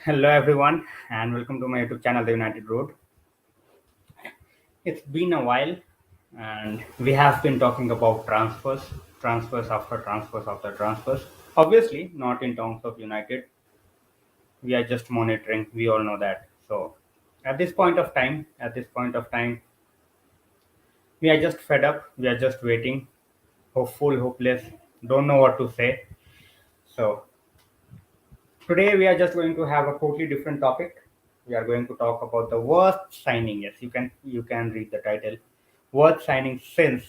Hello, everyone, and welcome to my YouTube channel, The United Road. It's been a while, and we have been talking about transfers after transfers after transfers. Obviously, not in terms of United. We are just monitoring. We all know that. So, at this point of time, we are just fed up. We are just waiting, hopeful, hopeless. Don't know what to say. So, today we are just going to have a totally different topic. We are going to talk about the worst signing. Yes, you can read the title. Worst signing since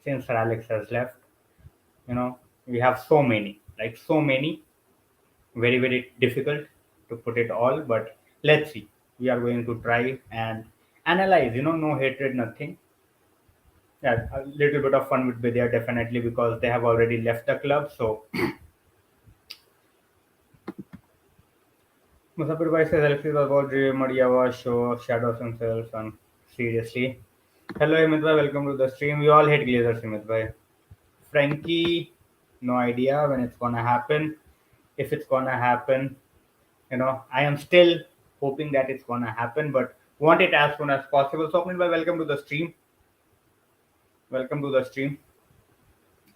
Sir Alex has left. You know, we have so many, like so many, very difficult to put it all. But let's see. We are going to try and analyze. No hatred, nothing. Yeah, a little bit of fun would be there definitely because they have already left the club. So Musafir Bhai says Alexis was about dream, Mariava show shadows themselves and seriously. Hello Himit Bhai, welcome to the stream. We all hate Glazers, Himit Bhai. Frankie, no idea when it's gonna happen. If it's gonna happen, I am still hoping that it's gonna happen, but want it as soon as possible. So Himit Bhai, welcome to the stream. Welcome to the stream.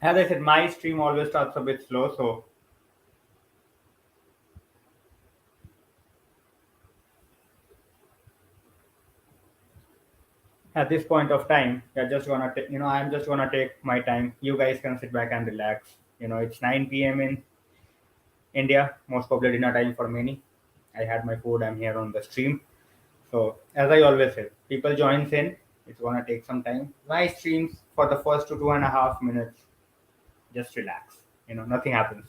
As I said, my stream always starts a bit slow, so at this point of time you're just gonna I'm just gonna take my time. You guys can sit back and relax. It's 9 p.m. in India, most probably dinner time for many. I had my food, I'm here on the stream. So as I always say, people joins in, it's gonna take some time. My streams for the first 2.5 minutes, just relax. Nothing happens.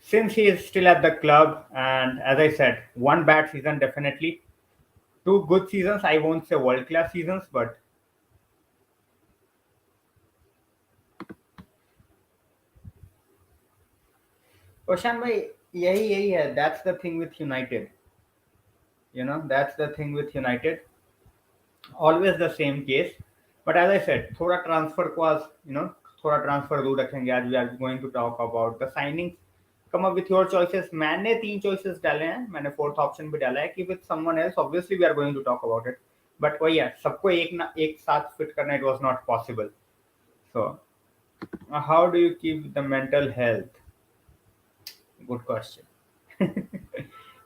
Since he is still at the club, and as I said, one bad season definitely, two good seasons, I won't say world class seasons, but Oshan bhai, यही है. That's the thing with United. That's the thing with United. Always the same case. But as I said, थोड़ा transfer को आज थोड़ा transfer दूर रखेंगे. आज we are going to talk about the signings. Come up with your choices. मैंने तीन choices डाले हैं. मैंने fourth option भी डाला है कि with someone else. Obviously we are going to talk about it. But वही है, सबको एक साथ fit करना, it was not possible. So how do you keep the mental health? Good question.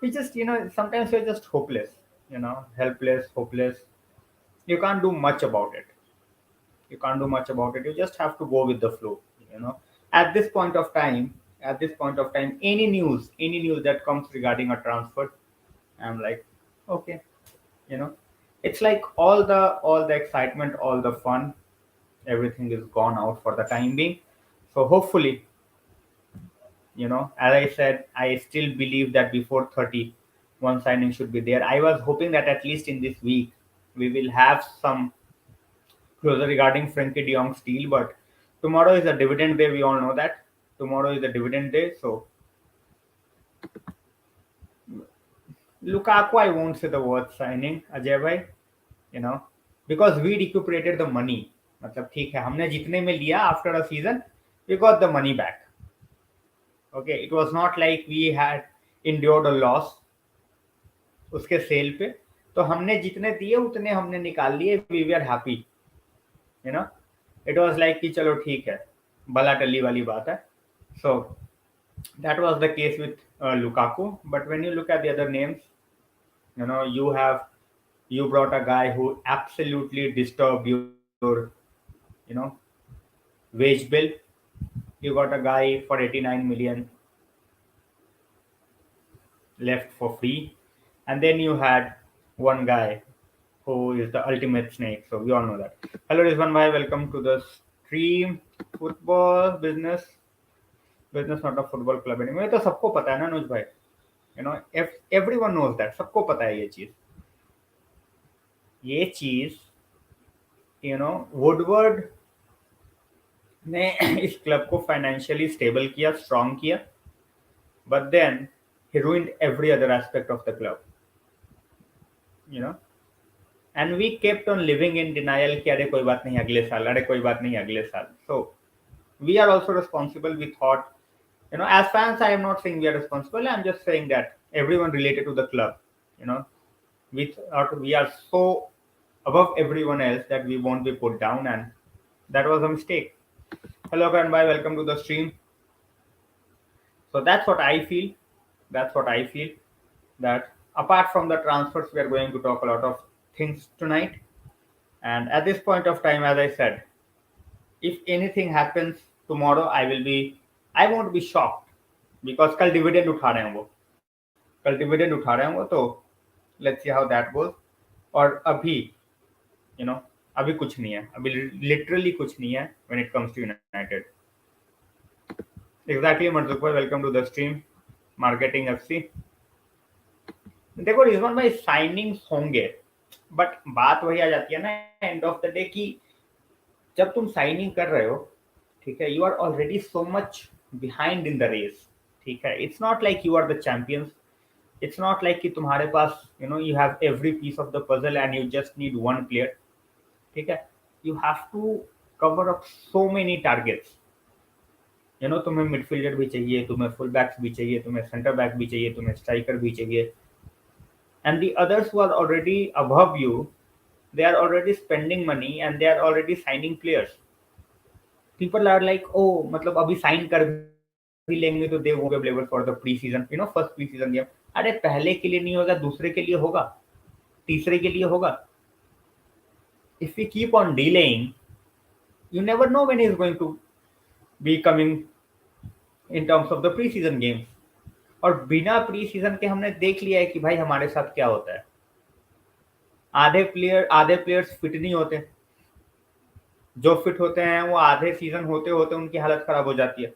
We just, sometimes you're just hopeless, helpless, hopeless. You can't do much about it. You can't do much about it. You just have to go with the flow. You know, at this point of time, any news that comes regarding a transfer, I'm like, okay, you know, it's like all the excitement, all the fun, everything is gone out for the time being. So hopefully, as I said, I still believe that before 30 one signing should be there. I was hoping that at least in this week we will have some closer regarding frenkiedejong's deal, but tomorrow is a dividend day. We all know that tomorrow is a dividend day. So Lukaku, I won't say the word signing, Ajay bhai, you know because we recuperated the money. मतलब ठीक है, हमने जितने में लिया after a season, we got the money back. Okay, it was not like we had endured a loss उसके sale पे. तो हमने जितने दिए उतने हमने निकाल लिए. We we are happy. You know it was like कि चलो ठीक है, बला टली वाली बात है. सो that was the case with Lukaku. But when you look at the other names, you brought a guy who absolutely disturbed your you know wage bill. You got a guy for 89 million left for free, and then you had one guy who is the ultimate snake. So we all know that. Hello, Rizwan bhai, welcome to the stream. Football business not a football club anymore. ये तो सबको पता है ना अनुज भाई. If everyone knows that, सबको पता है ये चीज वुडवर्ड ने इस क्लब को फाइनेंशियली स्टेबल किया, स्ट्रांग किया, but then he ruined every other aspect of the club. you know and we kept on living in denial कि अरे कोई बात नहीं अगले साल, अरे कोई बात नहीं अगले साल. So we are also responsible. We thought, as fans, I am not saying we are responsible. I'm just saying that everyone related to the club, we thought we are so above everyone else that we won't be put down, and that was a mistake. Hello Karan bhai, welcome to the stream. So that's what I feel. That's what I feel. That apart from the transfers, we are going to talk a lot of things tonight. And at this point of time, as I said, if anything happens tomorrow, I won't be shocked because कल dividend उठा रहे हैं वो, कल dividend उठा रहे हैं वो, तो let's see how that goes. और अभी, अभी कुछ नहीं है, अभी literally कुछ नहीं है when it comes to United. Exactly, Marzuk bhai, welcome to the stream. Marketing FC. देखो रिजवान भाई साइनिंग्स होंगे, बट बात वही आ जाती है ना एंड ऑफ द डे कि जब तुम साइनिंग कर रहे हो, ठीक है, you are already so much behind in the race. ठीक है, it's not like you are the champions. It's not like कि तुम्हारे पास you have every piece of the puzzle and you just need one player. ठीक है, you have to cover up so many targets. तुम्हें midfielder भी चाहिए, तुम्हें full backs भी चाहिए, तुम्हें सेंटर बैक भी चाहिए, तुम्हें स्ट्राइकर भी चाहिए. And the others who are already above you, they are already spending money and they are already signing players. People are like, oh, मतलब अभी sign कर भी लेंगे तो they won't be available for the pre-season, first pre-season game. अरे पहले के लिए नहीं होगा, दूसरे के लिए होगा, तीसरे के लिए होगा. If we keep on delaying, you never know when he is going to be coming in terms of the pre-season games. और बिना प्री सीजन के हमने देख लिया है कि भाई हमारे साथ क्या होता है. आधे प्लेयर्स फिट नहीं होते, जो फिट होते हैं वो आधे सीजन होते होते उनकी हालत खराब हो जाती है.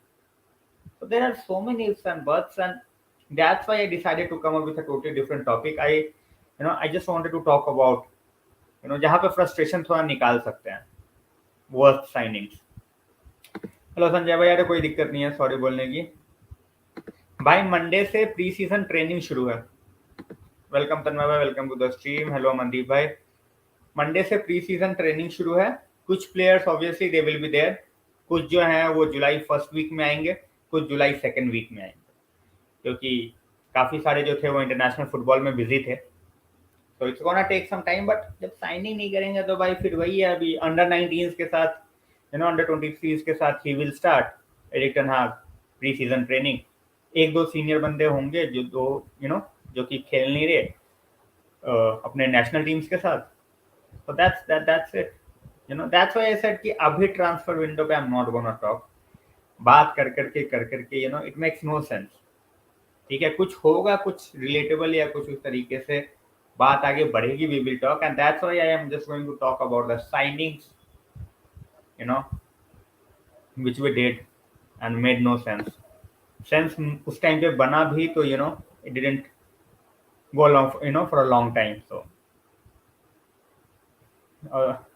So there are so many ifs and buts, and that's why I decided to come up with a totally different topic. I just wanted to talk about जहाँ पे फ्रस्ट्रेशन थोड़ा निकाल सकते हैं, वर्स्ट साइनिंग्स. हेलो संजय भाई, यार कोई दिक्कत नहीं है, सॉरी बोलने की. भाई मंडे से प्री सीजन ट्रेनिंग शुरू है. वेलकम तन्मय भाई, welcome to the stream. Hello Mandeep भाई. मंडे से प्री सीजन ट्रेनिंग शुरू है. कुछ players obviously they will be there. कुछ जो हैं वो जुलाई फर्स्ट वीक में आएंगे, कुछ जुलाई सेकंड वीक में आएंगे, क्योंकि काफ़ी सारे जो थे वो इंटरनेशनल फुटबॉल में बिजी थे. तो it's gonna take some time. But जब साइनिंग नहीं करेंगे तो भाई फिर वही है. अभी अंडर 19 के साथ, अंडर 23 के साथ he will start Erik ten हाग प्री सीजन ट्रेनिंग. एक दो सीनियर बंदे होंगे जो कि खेल नहीं रहे अपने नेशनल टीम्स के साथ. तो that's it. That's why I said कि अभी ट्रांसफर विंडो पे आई एम नॉट गोना टॉक. बात कर करके इट मेक्स नो सेंस. ठीक है, कुछ होगा, कुछ रिलेटेबल या कुछ उस तरीके से बात आगे बढ़ेगी, we will talk. And that's why I am just going to talk about the signings which we did and made no sense. उस टाइम पे बना भी तो it didn't go along for a long time. So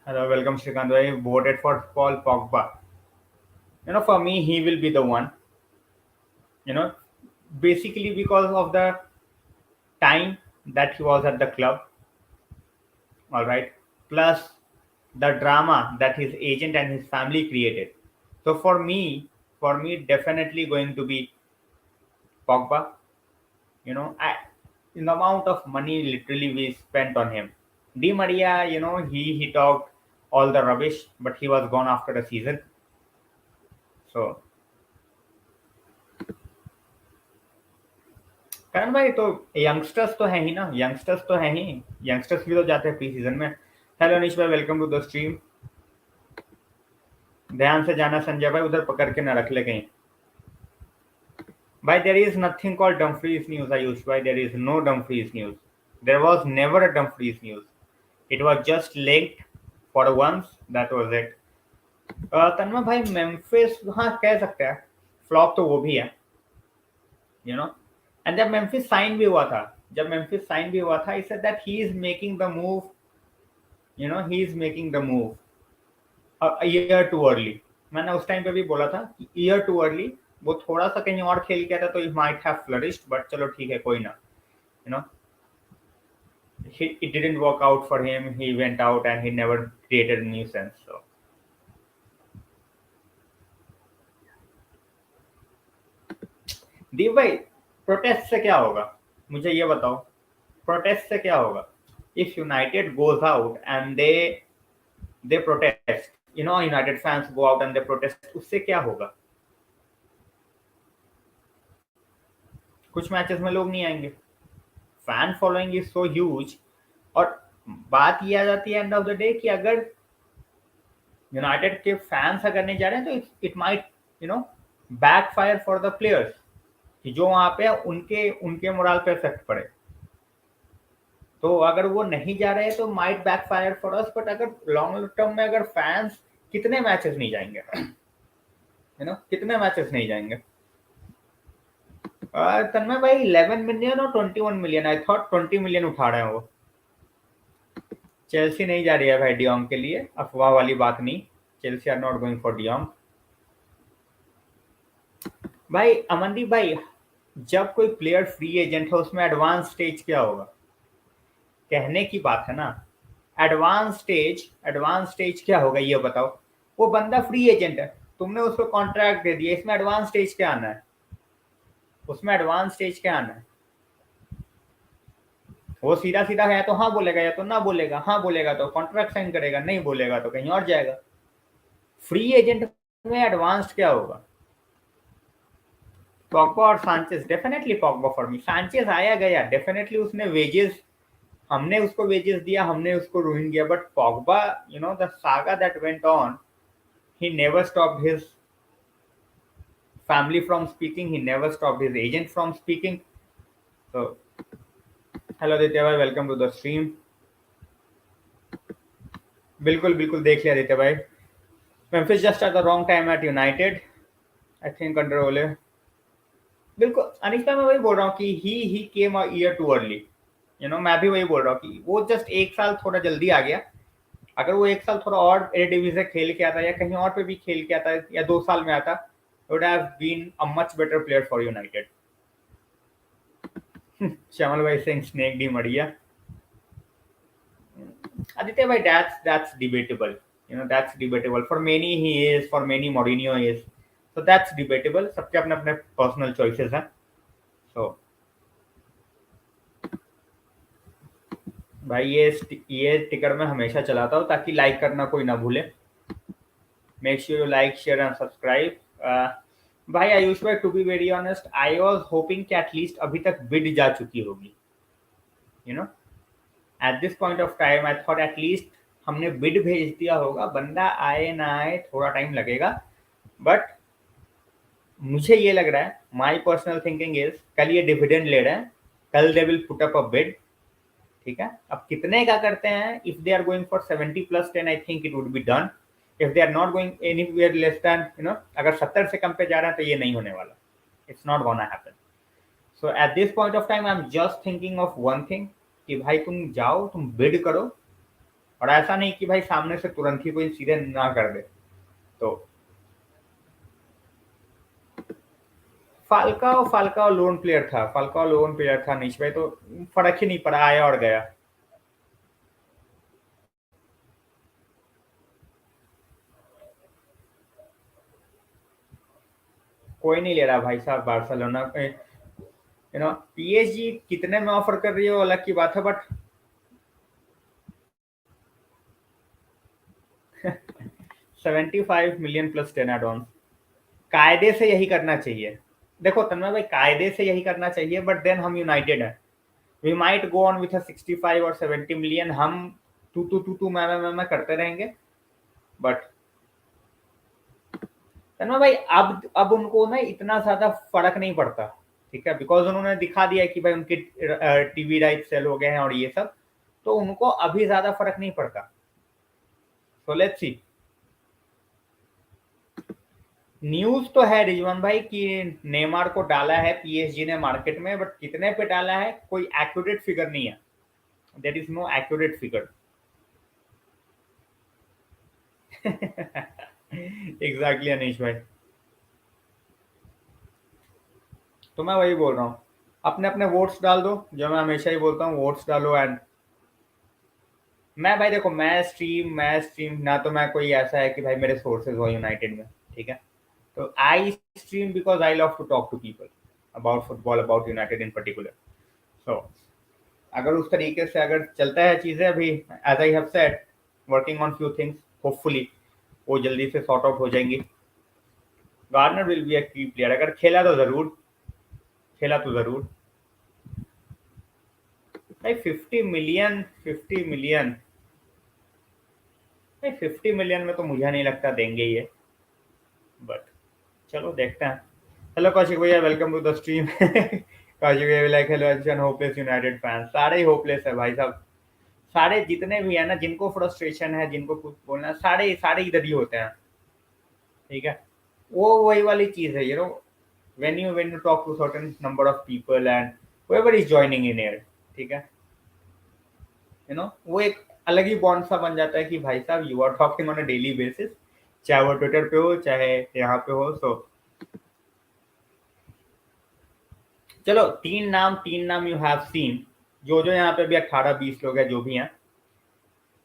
hello, welcome Shrikant bhai. Voted for Paul Pogba. For me he will be the one, basically because of the time that he was at the club, all right, plus the drama that his agent and his family created. So for me definitely going to be Pogba. In the amount of money literally we spent on him. Di Maria, he talked all the rubbish, but he was gone after a season. So करण भाई, तो youngsters तो हैं ही ना, youngsters भी तो जाते हैं pre season में. हेलो अनिश भाई, वेलकम टू द स्ट्रीम. ध्यान से जाना संजय भाई, उधर पकड़ के ना रख ले कहीं. By there is nothing called Dumfries news, Ayush. Why there is no Dumfries news? There was never a Dumfries news. It was just linked for once. That was it. तन्मय भाई, मेम्फिस हाँ कह सकते हैं, फ्लॉप तो वो भी है, and जब मेम्फिस साइन भी हुआ था, he said that he is making the move, a year too early. मैंने उस टाइम पे भी बोला था कि year too early. वो थोड़ा सा कहीं और खेल गया था तो he might have flourished, but चलो ठीक है, कोई ना. it didn't work out for him. He went out and he never created a nuisance. So दीप भाई, प्रोटेस्ट से क्या होगा? मुझे ये बताओ, प्रोटेस्ट से क्या होगा? If United goes out and they protest, United fans go out and they protest, उससे क्या होगा? कुछ मैचेस में लोग नहीं आएंगे, fan following is so huge. और बात ये आ जाती है एंड ऑफ द डे कि अगर यूनाइटेड के फैंस अगर नहीं जा रहे हैं तो it might backfire for the players, कि जो वहां पे उनके उनके मोरल पे इफेक्ट पड़े। तो अगर वो नहीं जा रहे तो might backfire for us, but अगर लॉन्ग टर्म में अगर फैंस, कितने मैचेस नहीं जाएंगे, कितने मैचेस नहीं जाएंगे? तन्मय भाई 11 मिलियन और 21 मिलियन, आई थॉट 20 मिलियन उठा रहे हैं वो। चेल्सी नहीं जा रही है भाई डियोंग के लिए, अफवाह वाली बात नहीं। Chelsea are not going for de Jong. भाई अमनदीप भाई, जब कोई प्लेयर फ्री एजेंट है उसमें एडवांस स्टेज क्या होगा? कहने की बात है ना, एडवांस स्टेज क्या होगा ये बताओ। वो बंदा फ्री एजेंट है, तुमने उसको कॉन्ट्रैक्ट दे दिया, इसमें एडवांस स्टेज क्या आना है? उसमें एडवांस स्टेज क्या आना है? वो सीधा सीधा है तो हाँ बोलेगा या तो ना बोलेगा, हाँ बोलेगा तो कॉन्ट्रैक्ट साइन करेगा, नहीं बोलेगा तो कहीं और जाएगा। फ्री एजेंट में एडवांस्ड क्या होगा? पॉग्बा और Sanchez, definitely Pogba for me. Sanchez आया गया, डेफिनेटली उसने वेजेस, हमने उसको वेजेस दिया, हमने उसको रुइन किया, but Pogba, the saga that went on, he never stopped his family from speaking, he never stopped his agent from speaking. So hello Aditya bhai, welcome to the stream. बिल्कुल बिल्कुल देख लिया आदित्य भाई। Memphis just at the wrong time at United, I think under Ole। बिल्कुल अनिश भाई, मैं वही बोल रहा हूँ कि he came a year too early। मैं भी वही बोल रहा हूँ कि वो जस्ट एक साल थोड़ा जल्दी आ गया। अगर वो एक साल थोड़ा और एडिविजन खेल के आता या कहीं और पे भी खेल के आता या 2 साल में आता, would have been a much better player for United। Shyamal भाई saying snake Di Maria. Aditya bhai, that's debatable. That's debatable. For many he is, for many Mourinho is. So that's debatable. सबके अपने अपने personal choices हैं। So भाई ये टिकर में हमेशा चलाता हूँ ताकि लाइक करना कोई ना भूले। Make sure you like, share and subscribe। भाई आयुष भाई, to be very honest, I was hoping कि at least अभी तक bid जा चुकी होगी। At this point of time I thought at least हमने बिड भेज दिया होगा, बंदा आए ना आए थोड़ा टाइम लगेगा, बट मुझे ये लग रहा है, माई पर्सनल थिंकिंग इज, कल ये डिविडेंड ले रहे हैं, कल they will put up a bid. ठीक है, अब कितने का करते हैं? If they are going for 70 + 10 I think it would be done. If they are not going anywhere less than, अगर 70 से कम पे जा रहा है तो ये नहीं होने वाला, it's not gonna happen. So eight this point of time I am just thinking of one thing, कि भाई तुम जाओ, तुम बिड करो, और ऐसा नहीं कि भाई सामने से तुरंत ही कोई सीधे ना कर दे। तो फाल्काओ लोन प्लेयर था निश भाई, तो फर्क ही नहीं पड़ा, आया और गया। कोई नहीं ले रहा भाई साहब बार्सिलोना। पीएसजी कितने में ऑफर कर रही है वो अलग की बात है, बट 75 मिलियन + 10 एड ऑन। कायदे से यही करना चाहिए। देखो तन्मय भाई, कायदे से यही करना चाहिए, बट देन हम यूनाइटेड है, we might go on with 65 और 70 मिलियन, हम तू मैं करते रहेंगे। बट तन्मय भाई, अब उनको ना इतना ज्यादा फर्क नहीं पड़ता, ठीक है, बिकॉज उन्होंने दिखा दिया कि भाई उनके टीवी राइट सेल हो गए हैं और ये सब, तो उनको अभी ज्यादा फर्क नहीं पड़ता। So let's see. न्यूज तो है रिजवान भाई कि नेमार को डाला है पीएसजी ने मार्केट में, बट कितने पे डाला है कोई एक्यूरेट फिगर नहीं है। There is no accurate figure. Exactly Anish भाई, तो मैं वही बोल रहा हूँ, अपने अपने वोट्स डाल दो, जो मैं हमेशा ही बोलता हूँ, वोट्स डालो एंड मैं भाई देखो, मैं स्ट्रीम ना, तो मैं कोई ऐसा है कि भाई मेरे सोर्सेज हो यूनाइटेड में, ठीक है। तो I stream because I love to talk to people about football, about United in particular. सो अगर उस तरीके से अगर चलता है चीजें अभी, as I have said, working on few things, hopefully वो जल्दी से सॉर्ट आउट हो जाएंगी। गार्नर विल बी अ की प्लेयर, अगर खेला तो जरूर, खेला तो जरूर। भाई 50 मिलियन, 50 मिलियन, भाई 50 मिलियन में तो मुझे नहीं लगता देंगे ये, बट चलो देखते हैं। हेलो कौशिक भैया, welcome to the stream. Kaushik भैया like hello everyone, hopeless United fan, सारे ही होपलेस है भाई साहब। सारे जितने भी है ना, जिनको फ्रस्ट्रेशन है, जिनको कुछ बोलना है, सारे सारे इधर ही होते हैं, ठीक है। वो वही वाली चीज है, when you talk to certain number of people and whoever is joining in here, ठीक है, वो एक अलग ही बॉन्ड सा बन जाता है कि भाई साहब you are talking on a daily basis, चाहे वो ट्विटर पे हो चाहे यहाँ पे हो। सो चलो, तीन नाम यू हैव सीन, जो जो यहाँ पे भी 18-20 लोग हैं जो भी हैं,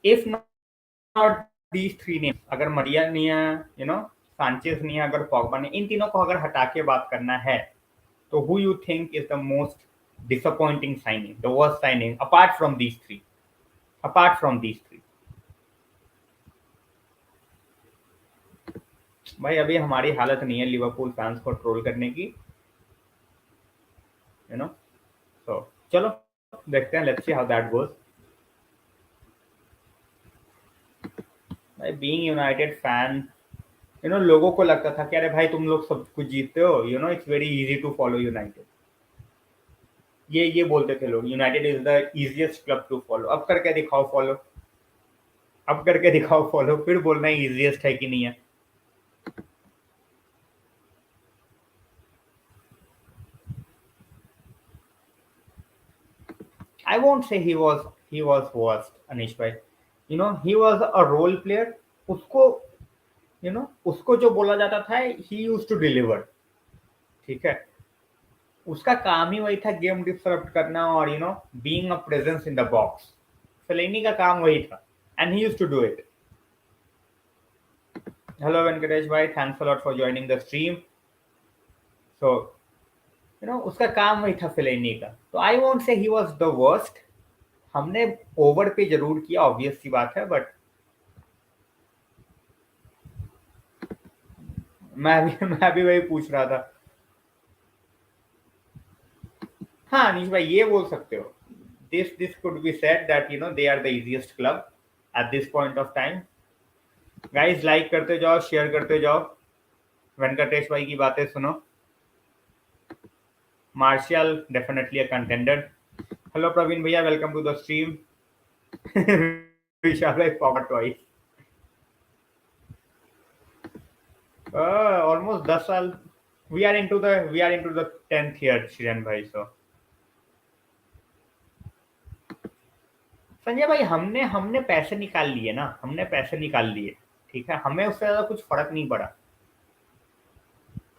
if not these three name, अगर मरिया नहीं है, सांचेज नहीं है, अगर पॉग्बा नहीं, इन तीनों को अगर हटा के बात करना है, तो who you think is the most disappointing signing, the worst signing apart from these three, apart from these three? भाई अभी हमारी हालत नहीं है लिवरपूल फैंस को ट्रोल करने की, यू नो तो चलो देखते हैं, let's see how that goes. भाई बीइंग यूनाइटेड फैन, लोगों को लगता था कि अरे भाई तुम लोग सब कुछ जीतते हो, it's very easy to follow United, ये बोलते थे लोग, United is the easiest club to follow. अब करके दिखाओ फॉलो, अब करके दिखाओ फॉलो, फिर बोलना इजीएस्ट है कि नहीं है। I won't say he was worst, Anish bhai. He was a role player. उसको उसको जो बोला जाता था, he used to deliver, ठीक है। उसका काम ही वही था, गेम डिसरप्ट करना और being a presence in the box. Fellaini का काम वही था, and he used to do it. Hello Venkatesh भाई, thanks a lot for joining the stream. So उसका काम वही था फेलिनी का, तो I won't say he was the worst. हमने ओवर पे जरूर किया, ऑब्वियस सी बात है, बट मैं भी वही पूछ रहा था। हाँ अनीश भाई, ये बोल सकते हो, this could be said that they are the easiest club at this point of time. Guys like करते जाओ, शेयर करते जाओ, वेंकटेश भाई की बातें सुनो। Martial definitely a contender. Hello Praveen भैया, welcome to the stream. Vishal भाई पॉकेट टॉय, ऑलमोस्ट 10 साल। We are into the 10th year Shiran भाई। सो संजय भाई, हमने हमने पैसे निकाल लिए ना, हमने पैसे निकाल लिए, ठीक है, हमें उससे ज्यादा कुछ फर्क नहीं पड़ा,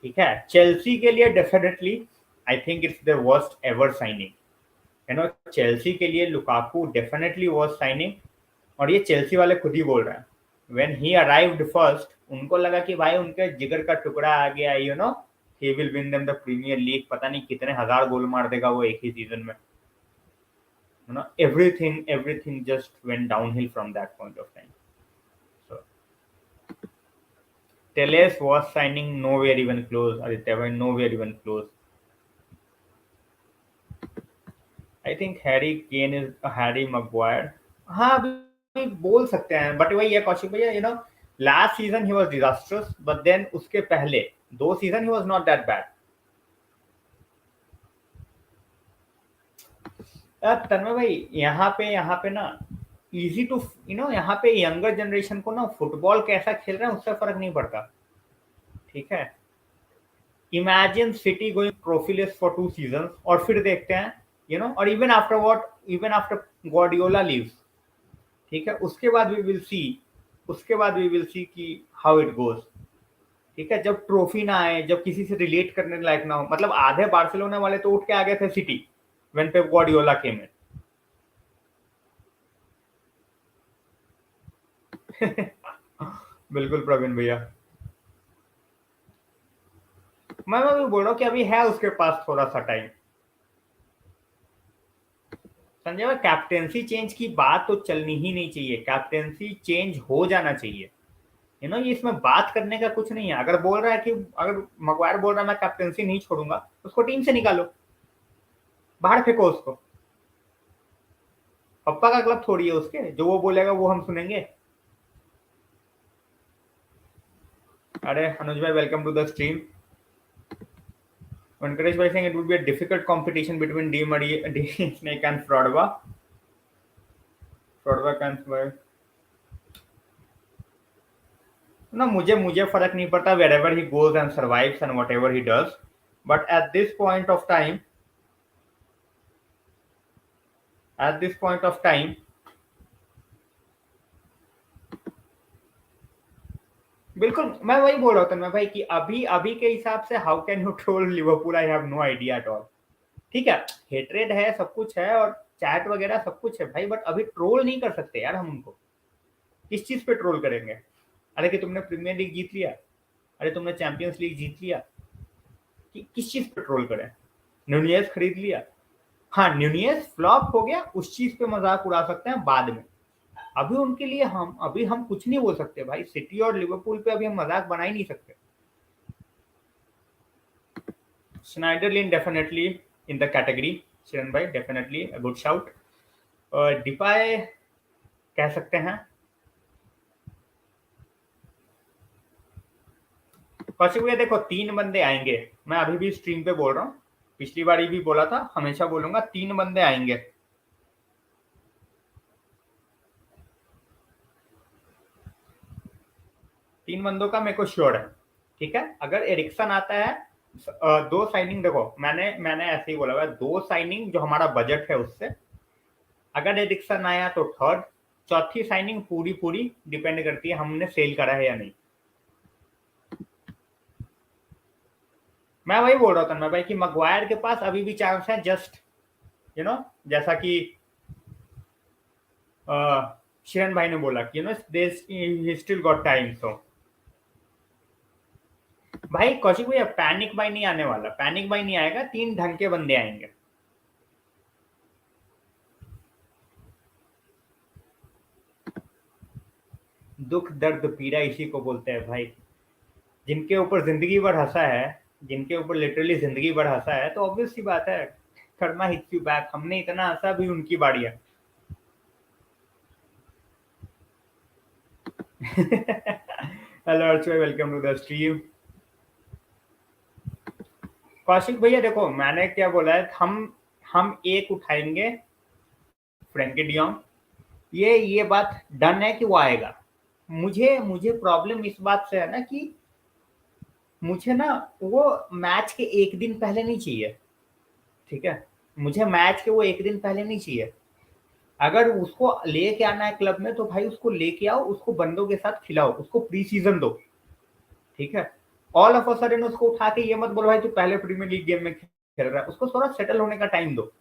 ठीक है। चेल्सी के लिए definitely I think it's the worst ever signing, Chelsea के लिए लुकाकू डेफिनेटली वर्स्ट साइनिंग। और ये चेल्सी वाले खुद ही बोल रहे हैं, व्हेन ही अराइव्ड फर्स्ट, उनको लगा कि भाई उनके जिगर का टुकड़ा आ गया, he will win them the Premier League, पता नहीं कितने हजार गोल मार देगा वो एक ही सीजन में, everything just went downhill from that point of time. So Teles was signing nowhere even close. Aditya bhai, nowhere even close. I think Harry Kane is a Harry Maguire. हाँ अभी बोल सकते हैं, बट वही है कौशिक भैया, last season ही was disastrous, but then उसके पहले 2 सीजन ही was not that bad. Tanmay भाई, यहाँ पे ना इजी टू, यहाँ पे यंगर जनरेशन को ना फुटबॉल कैसा खेल रहे हैं उससे फर्क नहीं पड़ता, ठीक है। Imagine City going trophyless for 2 season, और फिर देखते हैं, और इवन आफ्टर ग्वार्डियोला लीव्स, ठीक है, उसके बाद वी विल सी कि हाउ इट गोज, ठीक है। जब ट्रॉफी ना आए, जब किसी से रिलेट करने लायक ना हो, मतलब आधे बार्सिलोना वाले तो उठ के आ गए थे सिटी व्हेन पेप ग्वार्डियोला केम इन। बिल्कुल प्रवीण भैया, मैं भी बोल रहा हूँ कि अभी है उसके पास थोड़ा सा टाइम। संजय भाई, कैप्टेंसी चेंज की बात तो चलनी ही नहीं चाहिए, कैप्टेंसी चेंज हो जाना चाहिए। ये इसमें बात करने का कुछ नहीं है। अगर बोल रहा है कि अगर मगवायर बोल रहा है मैं कैप्टेंसी नहीं छोड़ूंगा, उसको टीम से निकालो, बाहर फेंको उसको। पप्पा का क्लब थोड़ी है उसके, जो वो बोलेगा वो हम सुनेंगे। अरे अनुज भाई, welcome to the stream. Venkatesh by saying it would be a difficult competition between D Snake and Frodwa. Frodwa can survive. No, मुझे फर्क नहीं पड़ता wherever he goes and survives and whatever he does. But at this point of time, बिल्कुल मैं वही बोल रहा था मैं भाई कि अभी अभी के हिसाब से how can you troll Liverpool, I have no idea at all. ठीक है, हेट्रेड है, सब कुछ है और चैट वगैरह सब कुछ है भाई, बट अभी ट्रोल नहीं कर सकते यार हम उनको। किस चीज पे ट्रोल करेंगे? अरे कि तुमने प्रीमियर लीग जीत लिया, अरे तुमने चैंपियंस लीग जीत लिया, कि किस चीज पे ट्रोल करें? न्यूनियस खरीद लिया, हाँ न्यूनियस फ्लॉप हो गया, उस चीज पे मजाक उड़ा सकते हैं बाद में। अभी उनके लिए हम कुछ नहीं बोल सकते भाई। सिटी और लिवरपूल पे अभी हम मजाक बना ही नहीं सकते। स्नाइडरलिन definitely in the category, Sheeran भाई definitely a good shout. Depay कह सकते हैं। कौशिक भैया देखो, 3 बंदे आएंगे, मैं अभी भी स्ट्रीम पे बोल रहा हूँ, पिछली बार भी बोला था, हमेशा बोलूंगा, 3 बंदे आएंगे। तीन बंदों का मेरे को श्योर है। ठीक है, अगर एरिक्सन आता है, 2 साइनिंग देखो, मैंने ऐसे ही बोला हुआ, 2 साइनिंग जो हमारा बजट है उससे, अगर एरिक्सन आया तो थर्ड, चौथी साइनिंग पूरी पूरी डिपेंड करती है हमने सेल करा है या नहीं। मैं वही बोल रहा था मैं भाई कि मगवायर के पास अभी भी चांस है, जस्ट जैसा कि शिरन भाई ने बोला कि ही स्टिल गॉट टाइम। सो भाई कौशिक भैया, पैनिक बाई नहीं आने वाला, पैनिक बाई नहीं आएगा, 3 ढंग के बंदे आएंगे। दुख दर्द पीड़ा इसी को बोलते हैं भाई। जिनके ऊपर जिंदगी भर हंसा है, जिनके ऊपर लिटरली जिंदगी भर हंसा है, तो ऑब्वियस सी बात है, कर्मा हिट्स यू बैक। हमने इतना हंसा, भी उनकी बारी है। Hello Arch, welcome to the stream. Kaushik भैया देखो, मैंने क्या बोला है, हम एक उठाएंगे, फ्रेंकी डियोंग, ये बात डन है कि वो आएगा। मुझे मुझे प्रॉब्लम इस बात से है ना कि मुझे ना वो मैच के एक दिन पहले नहीं चाहिए। ठीक है, मुझे मैच के वो एक दिन पहले नहीं चाहिए। अगर उसको लेके आना है क्लब में तो भाई उसको लेके आओ, उसको बंदों के साथ खिलाओ, उसको प्री सीजन दो। ठीक है, ऑल ऑफ अ सडन उसको उठा के ये मत बोलो भाई तू पहले प्रीमियर लीग गेम में खेल रहा है, उसको थोड़ा सेटल होने का टाइम दो।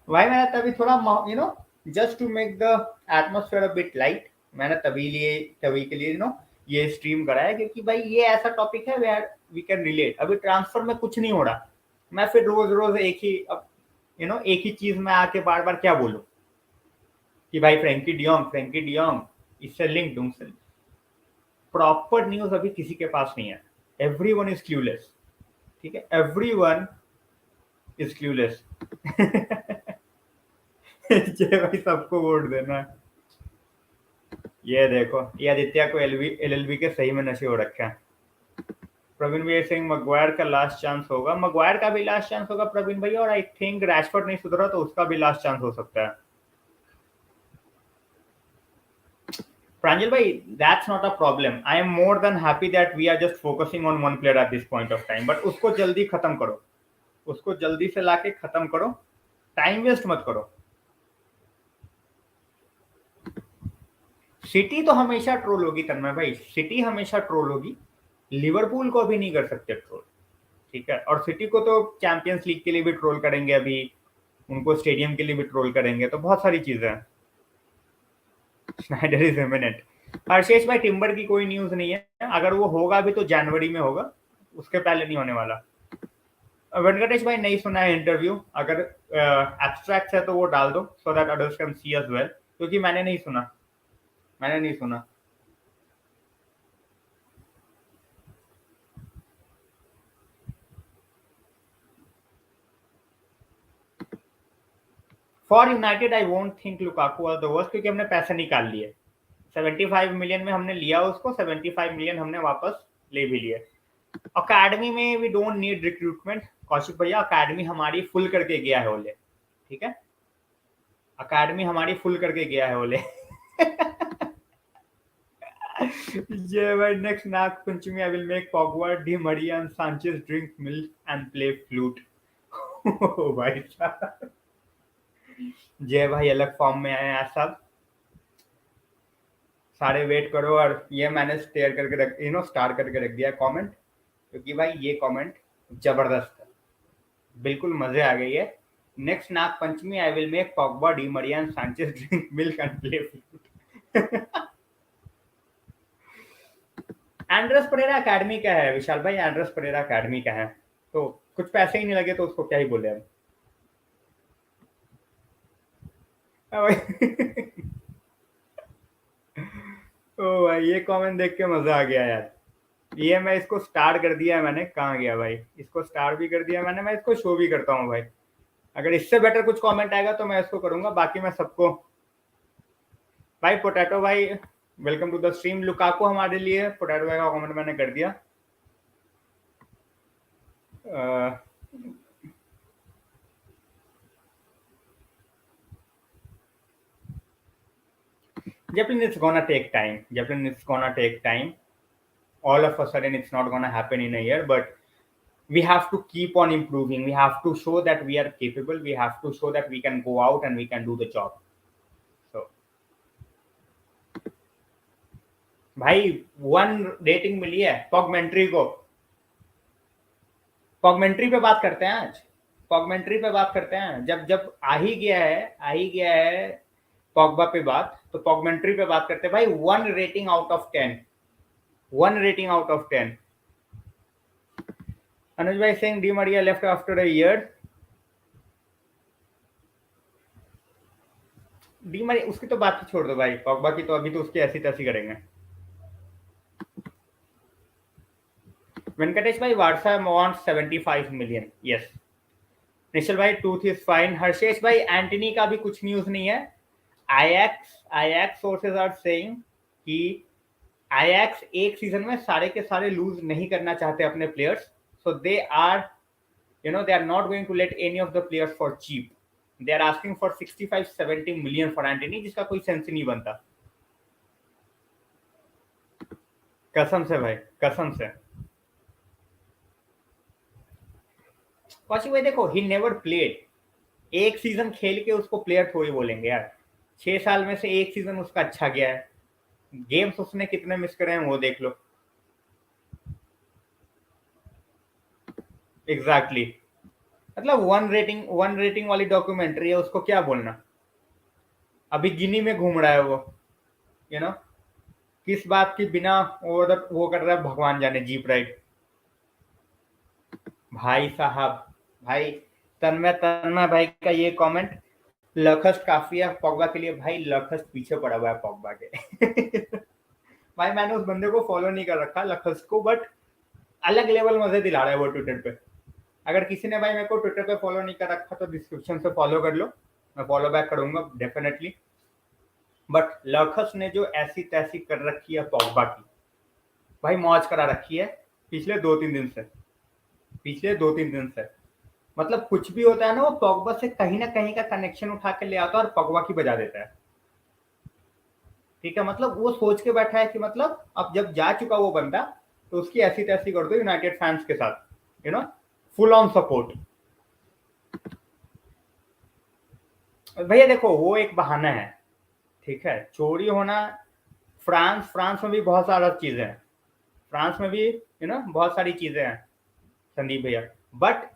भाई मैंने तभी थोड़ा just to make the atmosphere a bit light, मैंने तभी के लिए ये स्ट्रीम करा है, क्योंकि भाई ये ऐसा टॉपिक है वेयर वी कैन रिलेट। अभी ट्रांसफर में कुछ नहीं हो रहा, मैं फिर रोज रोज एक ही चीज में आके बार बार क्या बोलूं कि भाई फ्रेंकी डियोंग इससे लिंक्ड, उनसे। प्रॉपर न्यूज अभी किसी के पास नहीं है, एवरीवन इज क्लूलेस। ठीक है, एवरीवन इज क्लूलेस। जय भाई, सबको वोट देना। ये देखो, ये आदित्य को एलएलबी के सही में नशे हो रखे हैं। प्रवीण भैया सिंह, मगवायर का लास्ट चांस होगा, मगवायर का भी लास्ट चांस होगा प्रवीण भैया, और आई थिंक रैशफोर्ड नहीं सुधरा तो उसका भी लास्ट चांस हो सकता है। प्रांजल भाई, that's not a problem, I am more than happy that we are just focusing on one player at this point of time, but उसको जल्दी खत्म करो, उसको जल्दी से लाके खत्म करो, टाइम वेस्ट मत करो। सिटी तो हमेशा ट्रोल होगी तन्मय भाई, सिटी हमेशा ट्रोल होगी, लिवरपूल को भी नहीं कर सकते ट्रोल। ठीक है, और सिटी को तो चैंपियंस लीग के लिए भी ट्रोल करेंगे अभी, उनको स्टेडियम के लिए भी ट्रोल करेंगे, तो बहुत सारी चीजें हैं। Snyder is imminent. हर्षेश भाई टिम्बर की कोई न्यूज नहीं है, अगर वो होगा भी तो जनवरी में होगा, उसके पहले नहीं होने वाला। वेंकटेश भाई नहीं सुना है इंटरव्यू, अगर एब्स्ट्रैक्ट है तो वो डाल दो so that others can see as well, क्योंकि मैंने नहीं सुना, मैंने नहीं सुना। For United I won't think Lukaku are the worst, क्योंकि हमने पैसे निकाल लिए। 75 मिलियन में हमने लिया उसको, 75 मिलियन हमने वापस ले भी लिए। अकेडमी में we don't need recruitment Kaushik भैया, अकेडमी हमारी फुल करके गया है ओले, ठीक है, अकेडमी हमारी फुल करके गया है ओले। ये भाई next Nag Panchami I will make Pogba, Di Maria and Sanchez drink milk and play flute. भाई साहब, जय भाई अलग फॉर्म में आए हैं सब, सारे वेट करो। और ये मैंने स्टेयर करके रख, स्टार करके रख दिया कमेंट, क्योंकि भाई ये कमेंट जबरदस्त है, बिल्कुल मजे आ गई है। Next Nag Panchami I will make Pogba, Di Maria and Sanchez drink milk and play flute. Andreas Pereira academy का है विशाल भाई, एंड्रेस परेरा अकेडमी का है, तो कुछ पैसे ही नहीं लगे तो उसको क्या ही बोले हम। ओ भाई ये कमेंट देख के मजा आ गया यार। ये मैं इसको स्टार कर दिया है मैंने, कहाँ गया भाई, इसको स्टार भी कर दिया मैंने, मैं इसको शो भी करता हूँ भाई। अगर इससे बेटर कुछ कमेंट आएगा तो मैं इसको करूंगा, बाकी मैं सबको। भाई पोटैटो भाई वेलकम टू द स्ट्रीम। लुकाको हमारे लिए, पोटैटो भाई का कमेंट मैंने कर दिया। Zeppelin, it's gonna take time. Zeppelin, it's gonna take time. All of a sudden, it's not gonna happen in a year, but we have to keep on improving. We have to show that we are capable. We have to show that we can go out and we can do the job. So, भाई 1 rating मिली है पॉगमेंट्री को। पॉगमेंट्री पे बात करते हैं आज, पॉगमेंट्री पे बात करते हैं। जब जब आ ही गया है पॉगबा पे बात, तो पॉगमेंट्री पे बात करते हैं भाई। 1 rating out of 10, 1 rating out of 10। अनुज भाई saying Di Maria left after a year. Di Maria उसकी तो बात ही छोड़ दो भाई, पॉगबा की तो अभी तो उसकी ऐसी तैसी करेंगे। वेंकटेश भाई वार्सा वांट्स 75 मिलियन, यस। निश्चल भाई टूथ इज फाइन। हर्षेश भाई एंटनी का भी कुछ न्यूज नहीं है। आईएक्स सोर्सेज आर सेइंग कि आईएक्स एक सीजन में सारे के सारे लूज नहीं करना चाहते अपने players, so they are they are not going to let any of the players for cheap. They are asking for 65-70 million for Antony, जिसका कोई सेंस ही नहीं बनता, कसम से भाई, कसम से। कौशिक भाई देखो, ही नेवर प्लेड, एक सीजन खेल के उसको प्लेयर थोड़ी बोलेंगे यार। 6 साल में से एक सीजन उसका अच्छा गया है, गेम्स उसने कितने मिस करे हैं वो देख लो। एग्जैक्टली मतलब 1 रेटिंग वाली डॉक्यूमेंट्री है, उसको क्या बोलना। अभी गिनी में घूम रहा है वो, किस बात की बिना वो कर रहा है, भगवान जाने, जीप राइड। भाई साहब, भाई तन्मय भाई का ये कमेंट, लखस्ट काफी है पॉगबा के लिए। भाई लखस्ट पीछे पड़ा हुआ है पॉगबा के। भाई मैंने उस बंदे को फॉलो नहीं कर रखा लखस्ट को, बट अलग लेवल मजे दिला रहा है वो ट्विटर पे। अगर किसी ने भाई मेरे को ट्विटर पे फॉलो नहीं कर रखा तो डिस्क्रिप्शन से फॉलो कर लो, मैं फॉलो बैक करूंगा डेफिनेटली। बट लखस ने जो ऐसी तैसी कर रखी है पॉगबा की, भाई मौज करा रखी है पिछले 2-3 दिन से, मतलब कुछ भी होता है ना, वो पॉगबा से कहीं ना कहीं का कनेक्शन उठा के ले आता है और पॉगबा की बजा देता है। ठीक है, मतलब वो सोच के बैठा है कि मतलब अब जब जा चुका वो बंदा, तो उसकी ऐसी तैसी कर दो यूनाइटेड फैंस के साथ, फुल ऑन सपोर्ट। भैया देखो वो एक बहाना है, ठीक है, चोरी होना। फ्रांस में भी बहुत सारा चीजें हैं, फ्रांस में भी बहुत सारी चीजें हैं संदीप भैया, बट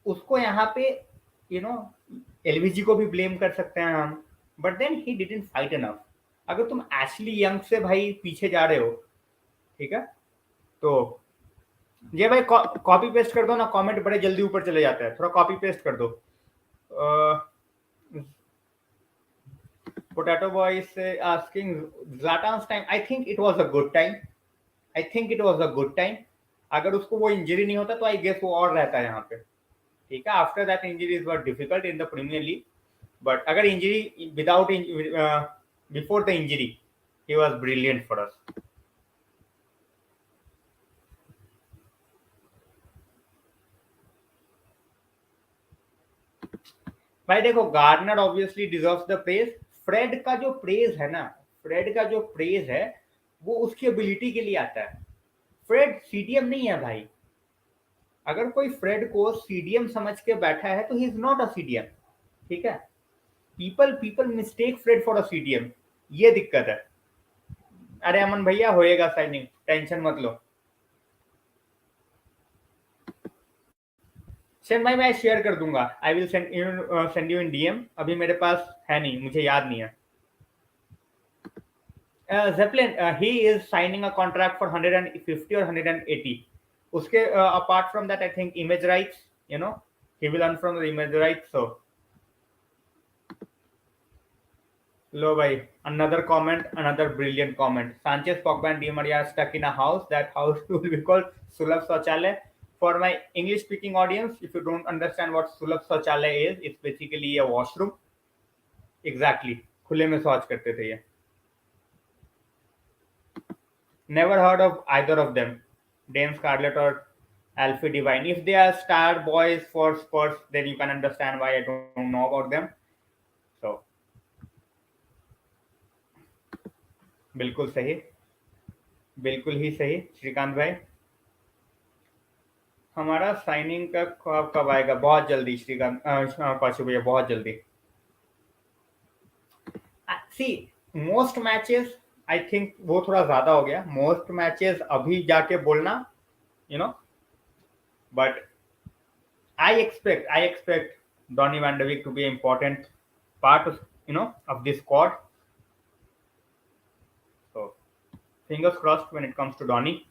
उसको यहाँ पे यू नो एलवीजी को भी ब्लेम कर सकते हैं हम, but then he didn't fight enough. अगर तुम एशली यंग से भाई पीछे जा रहे हो, ठीक है, तो ये भाई कॉपी पेस्ट कर दो ना, कमेंट बड़े जल्दी ऊपर चले जाते हैं, थोड़ा कॉपी पेस्ट कर दो। पोटैटो बॉय से asking Zlatan's time, I think it was a good time, I think it was a good time. अगर उसको वो इंजरी नहीं होता तो आई गेस वो और रहता है यहाँ पे, ठीक है। After that injuries were difficult in the Premier League, but अगर injury without before the injury he was brilliant for us. भाई देखो, Gardner obviously deserves the praise. Fred का जो प्रेज है ना, फ्रेड का जो प्रेज है वो उसकी एबिलिटी के लिए आता है। फ्रेड सीडीएम नहीं है भाई। अगर कोई फ्रेड को सीडीएम समझ के बैठा है तो he is not a CDM, ठीक है। People people mistake Fred for a CDM, ये दिक्कत है। अरे अमन भैया होएगा साइनिंग, टेंशन मत लो। सेंड भाई मैं शेयर कर दूंगा, I will send you in DM. अभी मेरे पास है नहीं, मुझे याद नहीं है। Zeppelin, he is signing a contract for 150 or 180. उसके apart from that, I think image rights, you know, he will earn from the image rights. So, लो भाई, another comment, another brilliant comment. Sanchez, Pogba, and Di Maria are stuck in a house. That house will be called Sulabh Shauchalay. For my English-speaking audience, if you don't understand what Sulabh Shauchalay is, it's basically a washroom. Exactly, खुले में शौच करते थे ये। Never heard of either of them, Dame Scarlett or Alfie Divine. If they are star boys for Spurs, then you can understand why I don't know about them. So, बिल्कुल सही, बिल्कुल ही सही श्रीकांत भाई। हमारा साइनिंग का कब आएगा? बहुत जल्दी श्रीकांत, पाशु भैया, बहुत जल्दी। सी, मोस्ट मैचेस, आई थिंक वो थोड़ा ज्यादा हो गया। मोस्ट मैचेस अभी जाके बोलना, you know, but I expect Donny Van de Beek to be an important part of, of this squad. So fingers crossed when it comes to Donny.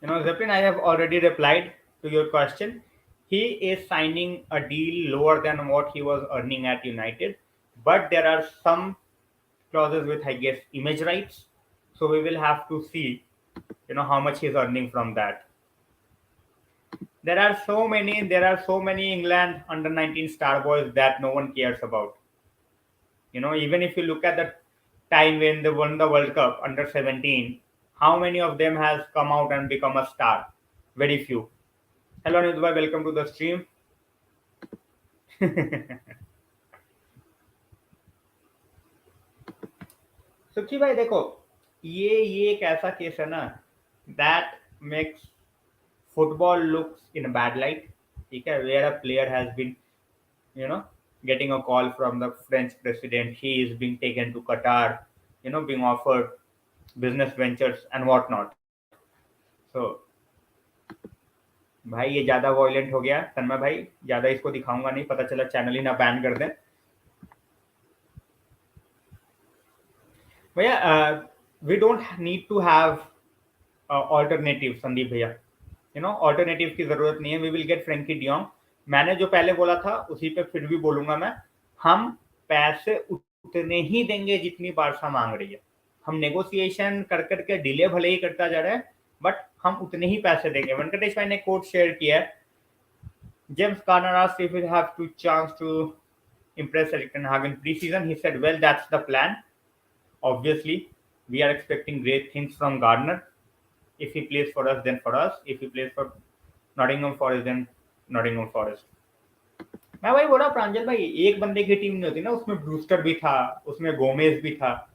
Zeppelin, I have already replied to your question. He is signing a deal lower than what he was earning at United, but there are some clauses with, I guess, image rights. So we will have to see, how much he's earning from that. There are so many England under 19 star boys that no one cares about. Even if you look at the time when they won the World Cup under 17, how many of them has come out and become a star? Very few. Hello Nidhbhai, welcome to the stream. सुखी भाई देखो, ये एक ऐसा case है ना, that makes football looks in a bad light, ठीक है, where a player has been, you know, getting a call from the French president, he is being taken to Qatar, being offered business ventures and whatnot. So भाई ये ज्यादा violent हो गया तन्मय भाई, ज्यादा इसको दिखाऊंगा नहीं, पता चला चैनल ही ना बैन कर दें भैया। We don't need to have alternative Sandeep भैया, ऑल्टरनेटिव की जरूरत नहीं है। We will get Frenkie de Jong. मैंने जो पहले बोला था उसी पे फिर भी बोलूंगा मैं, हम पैसे उतने ही देंगे जितनी बारसा मांग रही है। हम नेगोशिएशन कर करके डिले भले ही करता जा रहा है, बट हम उतने ही पैसे देंगे। वेंकटेश भाई ने कोट शेयर किया है, James corner asked if we have to chance to impress Erik ten Hag in pre-season. He said, well, that's the plan. Obviously, we are expecting great things from Gardner. If he plays for us, then for us. If he plays for Nottingham Forest, then Nottingham Forest. मैं वही बोला प्रांजल भाई, एक बंदे की team नहीं होती ना, उसमें ब्रूस्टर भी था, उसमें गोमेज भी था,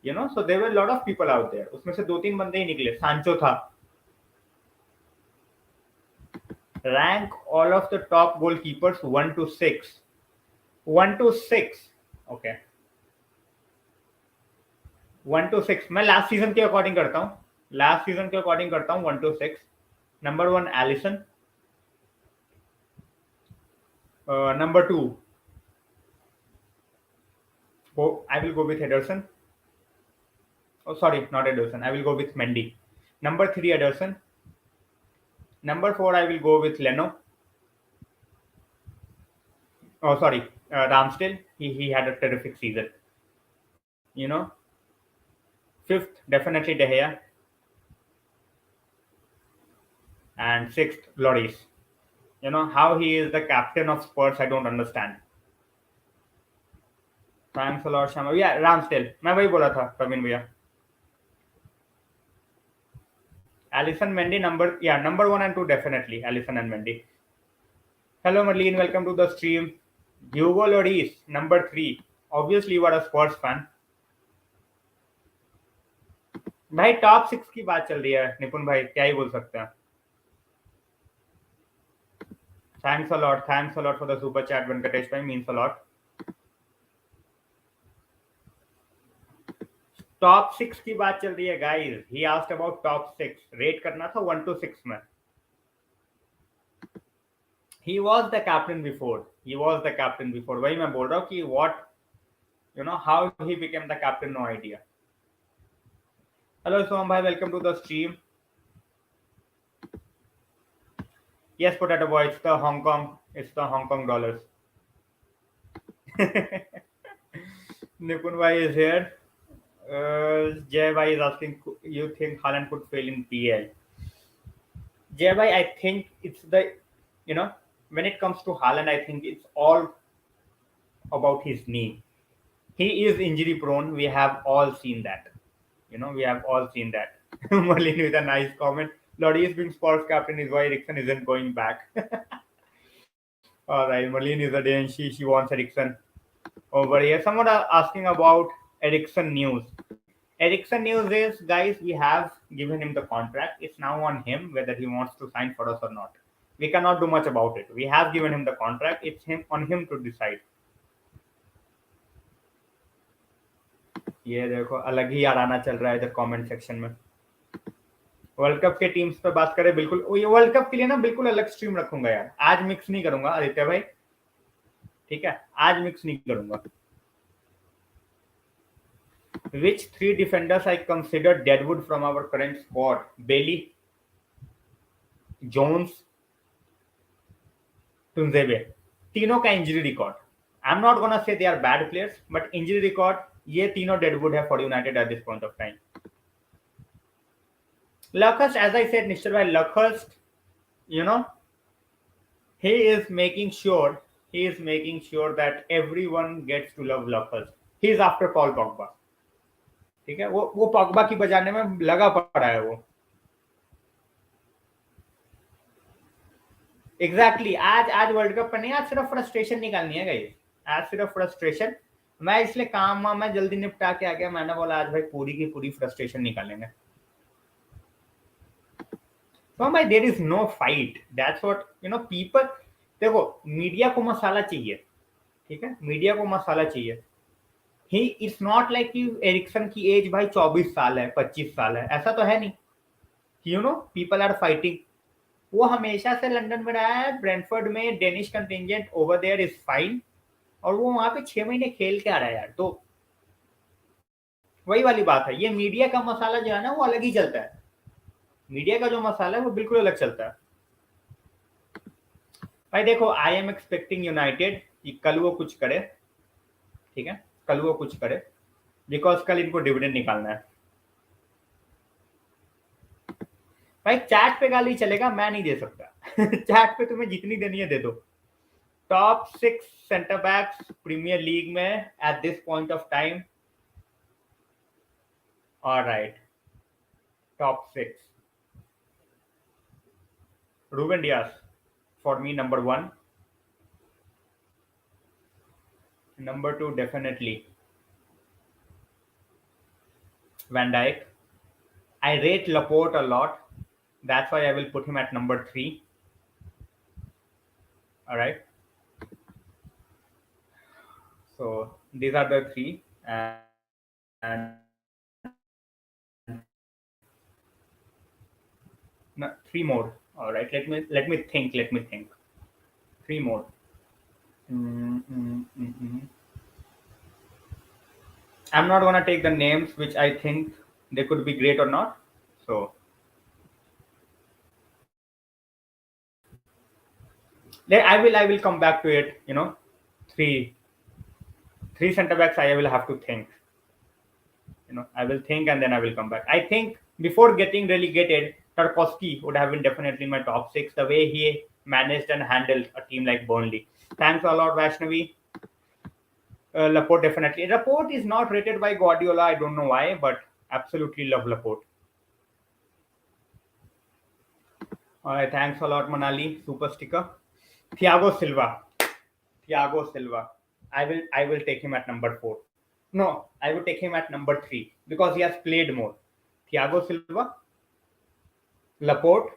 so there were a lot of people out there. उसमें से 2-3 बंदे ही निकले, सांचो था। Rank all of the top goalkeepers 1 to 6. 1 to 6. Okay. 1 to 6 मैं लास्ट सीजन के अकॉर्डिंग करता हूँ, 1 to 6। Number 1, Allison. Number 2, I will go with Ederson. Oh, sorry, not Ederson. I will go with Mendy. Number 3, Ederson. Number 4, I will go with Leno. Oh, sorry, Ramsdale. He had a terrific season. You know. 5th, definitely De Gea. And 6th, Lloris. You know how he is the captain of Spurs. I don't understand. Thanks a lot, Shama. Yeah, Ramsdale. मैं वही बोला था प्रवीण भैया. Allison, Mendy, number 1 and 2 definitely Allison and Mendy. Hello Marlene, welcome to the stream. Hugo Lloris, number 3. Obviously you are a Spurs fan. भाई top 6 की बात चल रही है निपुण भाई, क्या ही बोल सकते हैं. Thanks a lot for the super chat Venkatesh bhai, means a lot. Top 6 की बात चल रही है guys. He asked about top 6. Rate करना था 1 to 6 में. He was the captain before. वही मैं बोल रहा हूँ कि what, how he became the captain, no idea. Hello Som bhai, welcome to the stream. Yes, Potato Boy, it's the Hong Kong dollars. Nipun bhai is here. Jay bhai is asking, you think Haaland could fail in PL? Jay bhai, I think it's the, when it comes to Haaland, I think it's all about his knee. He is injury prone. We have all seen that. Merlin with a nice comment. Lloris being Spurs captain is why Eriksen isn't going back. All right, Merlin is a day and she wants Eriksen over here. Someone asking about Eriksen news. Eriksen news is, guys, we have given him the contract. It's now on him whether he wants to sign for us or not. We cannot do much about it. We have given him the contract. It's on him to decide. ये देखो अलग ही याराना चल रहा है इधर comment section में. World cup के teams पे बात करें, बिल्कुल ये वर्ल्ड कप के लिए ना बिल्कुल अलग स्ट्रीम रखूंगा यार. आज मिक्स नहीं करूंगा आदित्य भाई, ठीक है, आज मिक्स नहीं करूंगा. Which 3 defenders I consider deadwood from our current squad? Bailey, Jones, Tunzebe. तीनों का injury record, I am not gonna say they are bad players, but injury record ये तीनों डेडवुड है for United at this point of time. Luckhurst, as I said, Mr. Bhai, Luckhurst, he is making sure that everyone gets to love Luckhurst. He is after Paul Pogba. ठीक है, वो Pogba की बजाने में लगा पड़ा है वो. एग्जैक्टली आज वर्ल्ड कप पर नहीं, आज सिर्फ फ्रस्ट्रेशन निकालनी है गाइस. आज सिर्फ फ्रस्ट्रेशन. मैं इसलिए काम मैं जल्दी निपटा के आ गया. मैंने बोला आज भाई पूरी की पूरी फ्रस्ट्रेशन निकालेंगे. So भाई there is no fight. That's what people. देखो मीडिया को मसाला चाहिए, ठीक है, मीडिया को मसाला चाहिए. ही इट्स नॉट लाइक कि एरिक्सन की एज भाई 24 साल है 25 साल है, ऐसा तो है नहीं. People are fighting. वो हमेशा से लंदन में रहा है, ब्रेंटफोर्ड में Danish contingent over there is fine, और वो वहां पे 6 महीने खेल के आ रहा है यार. तो वही वाली बात है, ये मीडिया का मसाला जो है ना वो अलग ही चलता है. मीडिया का जो मसाला है वो बिल्कुल अलग चलता है भाई. देखो आई एम एक्सपेक्टिंग यूनाइटेड कि कल वो कुछ करे, ठीक है, कल वो कुछ करे, बिकॉज कल इनको डिविडेंड निकालना है. भाई चैट पे गाली चलेगा, मैं नहीं दे सकता. चैट पे तुम्हें जितनी देनी है दे दो. Top 6 centre backs Premier League में at this point of time. Alright, top 6. Ruben Dias for me number 1. Number 2 definitely Van Dijk. I rate Laporte a lot. That's why I will put him at number 3. All right. So these are the 3, and no, 3 more. All right, let me think. Let me think. Three more. Mm, mm, mm, mm. I'm not gonna take the names which I think they could be great or not. So I will come back to it. Three three center backs. I will have to think. I will think and then I will come back. I think before getting relegated, Tarkovsky would have been definitely in my top six. The way he managed and handled a team like Burnley. Thanks a lot, Vaishnavi. Laporte definitely. Laporte is not rated by Guardiola. I don't know why, but absolutely love Laporte. All right, thanks a lot, Manali. Super sticker. Thiago Silva. Thiago Silva. I will take him at number four. No, I would take him at number three because he has played more. Thiago Silva, Laporte,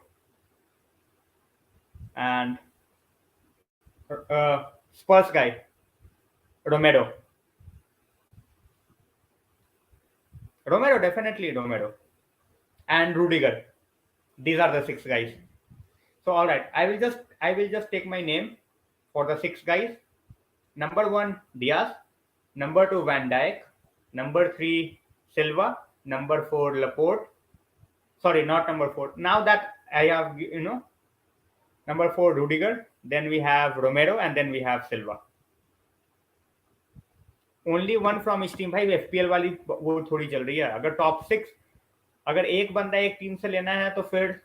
and Spurs guy, Romero. Romero, definitely Romero. And Rudiger. These are the six guys. So all right, I will just take my name for the six guys. Number one, Diaz. Number two, Van Dijk. Number three, Silva. Number four, Laporte. Sorry, not number four. Now that I have, number four, Rudiger. Then we have Romero, and then we have Silva. Only one from इस team भाई FPL वाली वो थोड़ी चल रही है अगर top six अगर एक बंदा एक टीम से लेना है तो फिर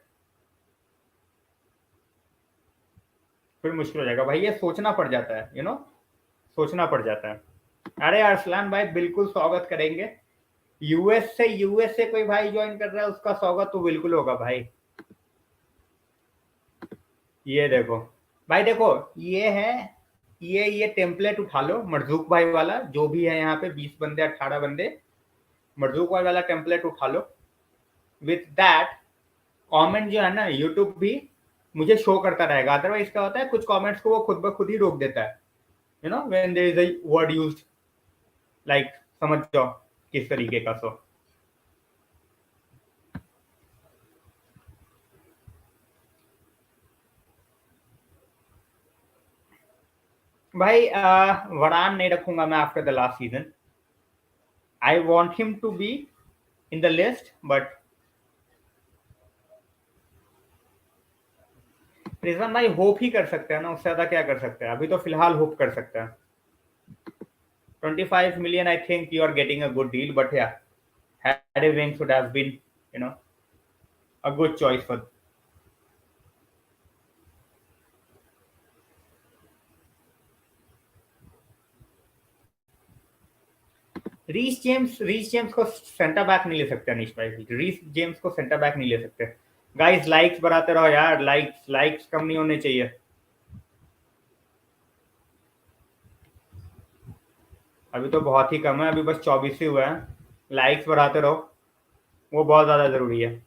मुश्किल हो जाएगा भाई ये सोचना पड़ जाता है सोचना पड़ जाता है अरे अरसलान भाई बिल्कुल स्वागत करेंगे यूएस से कोई भाई ज्वाइन कर रहा है उसका स्वागत तो बिल्कुल होगा भाई ये देखो भाई देखो ये है ये टेम्पलेट उठा लो मरजूक भाई वाला जो भी है यहाँ पे 20 बंदे 18 बंदे मरजूक भाई वाला टेम्पलेट उठा लो विथ दैट कमेंट जो है ना यूट्यूब भी मुझे शो करता रहेगा अदरवाइज क्या होता है कुछ कमेंट्स को वो खुद ब खुद ही रोक देता है when there is a word used like समझ जाओ किस तरीके का सो भाई वरान नहीं रखूंगा मैं after the last season I want him to be in the list but Rizwan भाई होप ही कर सकते हैं ना उससे ज्यादा क्या कर सकते हैं अभी तो फिलहाल होप कर सकते हैं 25 million I think you are getting a good deal but yeah Harry Winks would have been a good choice for Reece James को सेंटर बैक नहीं ले सकते अनिश भाई रीस जेम्स को सेंटर बैक नहीं ले सकते गाइस लाइक्स बढ़ाते रहो यार लाइक्स कम नहीं होने चाहिए अभी तो बहुत ही कम है अभी बस 24 ही हुआ है लाइक्स बढ़ाते रहो वो बहुत ज्यादा जरूरी है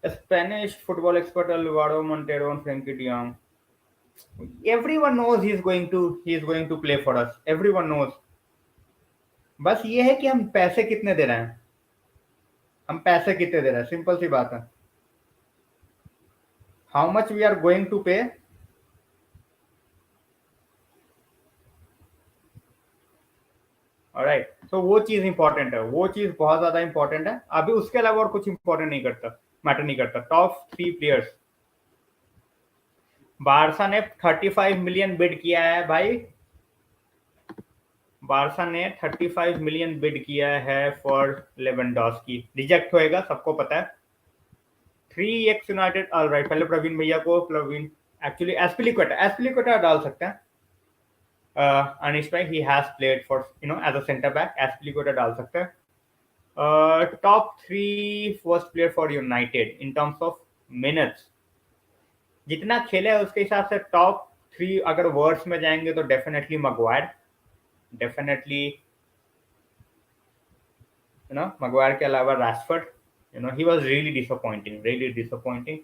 Spanish football expert Alvaro Montero and Frenkie de Jong everyone knows he is going to play for us everyone knows बस ये है कि हम पैसे कितने दे रहे हैं सिंपल सी बात है how much we are going to pay alright so वो चीज इंपॉर्टेंट है वो चीज बहुत ज्यादा इंपॉर्टेंट है अभी उसके अलावा और कुछ इंपॉर्टेंट नहीं करता मैटर नहीं करता टॉप 3 प्लेयर्स बारसा ने 35 मिलियन बिड किया है भाई बारसा ने 35 मिलियन बिड किया है फॉर लेवेंडोस्की रिजेक्ट होएगा सबको पता है 3x यूनाइटेड ऑलराइट पहले प्रवीण भैया को एक्चुअली एस्पिलिक्वेटा डाल सकते हैं अनिश भाई he has played for as a centre back Azpilicueta डाल सकते हैं top 3 first player for United in terms of minutes जितना खेले है उसके हिसाब से टॉप 3 अगर वर्ड्स में जाएंगे तो डेफिनेटली मगवायर मगवायर के अलावा Rashford he was really disappointing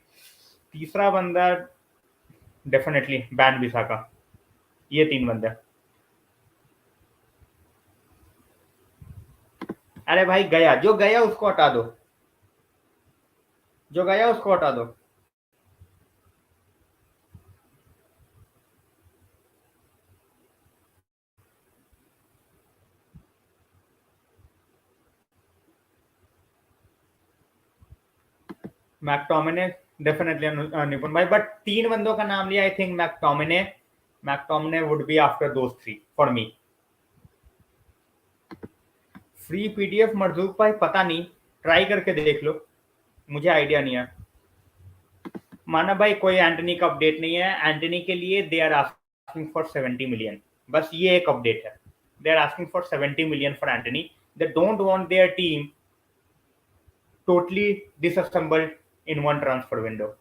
तीसरा बंदा डेफिनेटली बैन बिसाका ये 3 बंदे अरे भाई गया उसको हटा दो जो गया उसको हटा दो। मैकटोमिने डेफिनेटली निपुण भाई, बट 3 बंदों का नाम लिया। I think McTominay would be after those 3 for me. Free PDF Marzook भाई पता नहीं, ट्राई करके देख लो, मुझे आइडिया नहीं है। माना भाई कोई एंटनी का अपडेट नहीं है। एंटनी के लिए they are asking for 70 million, बस ये एक अपडेट है। They are asking for 70 million for Antony. They don't want their team totally disassembled in one transfer window.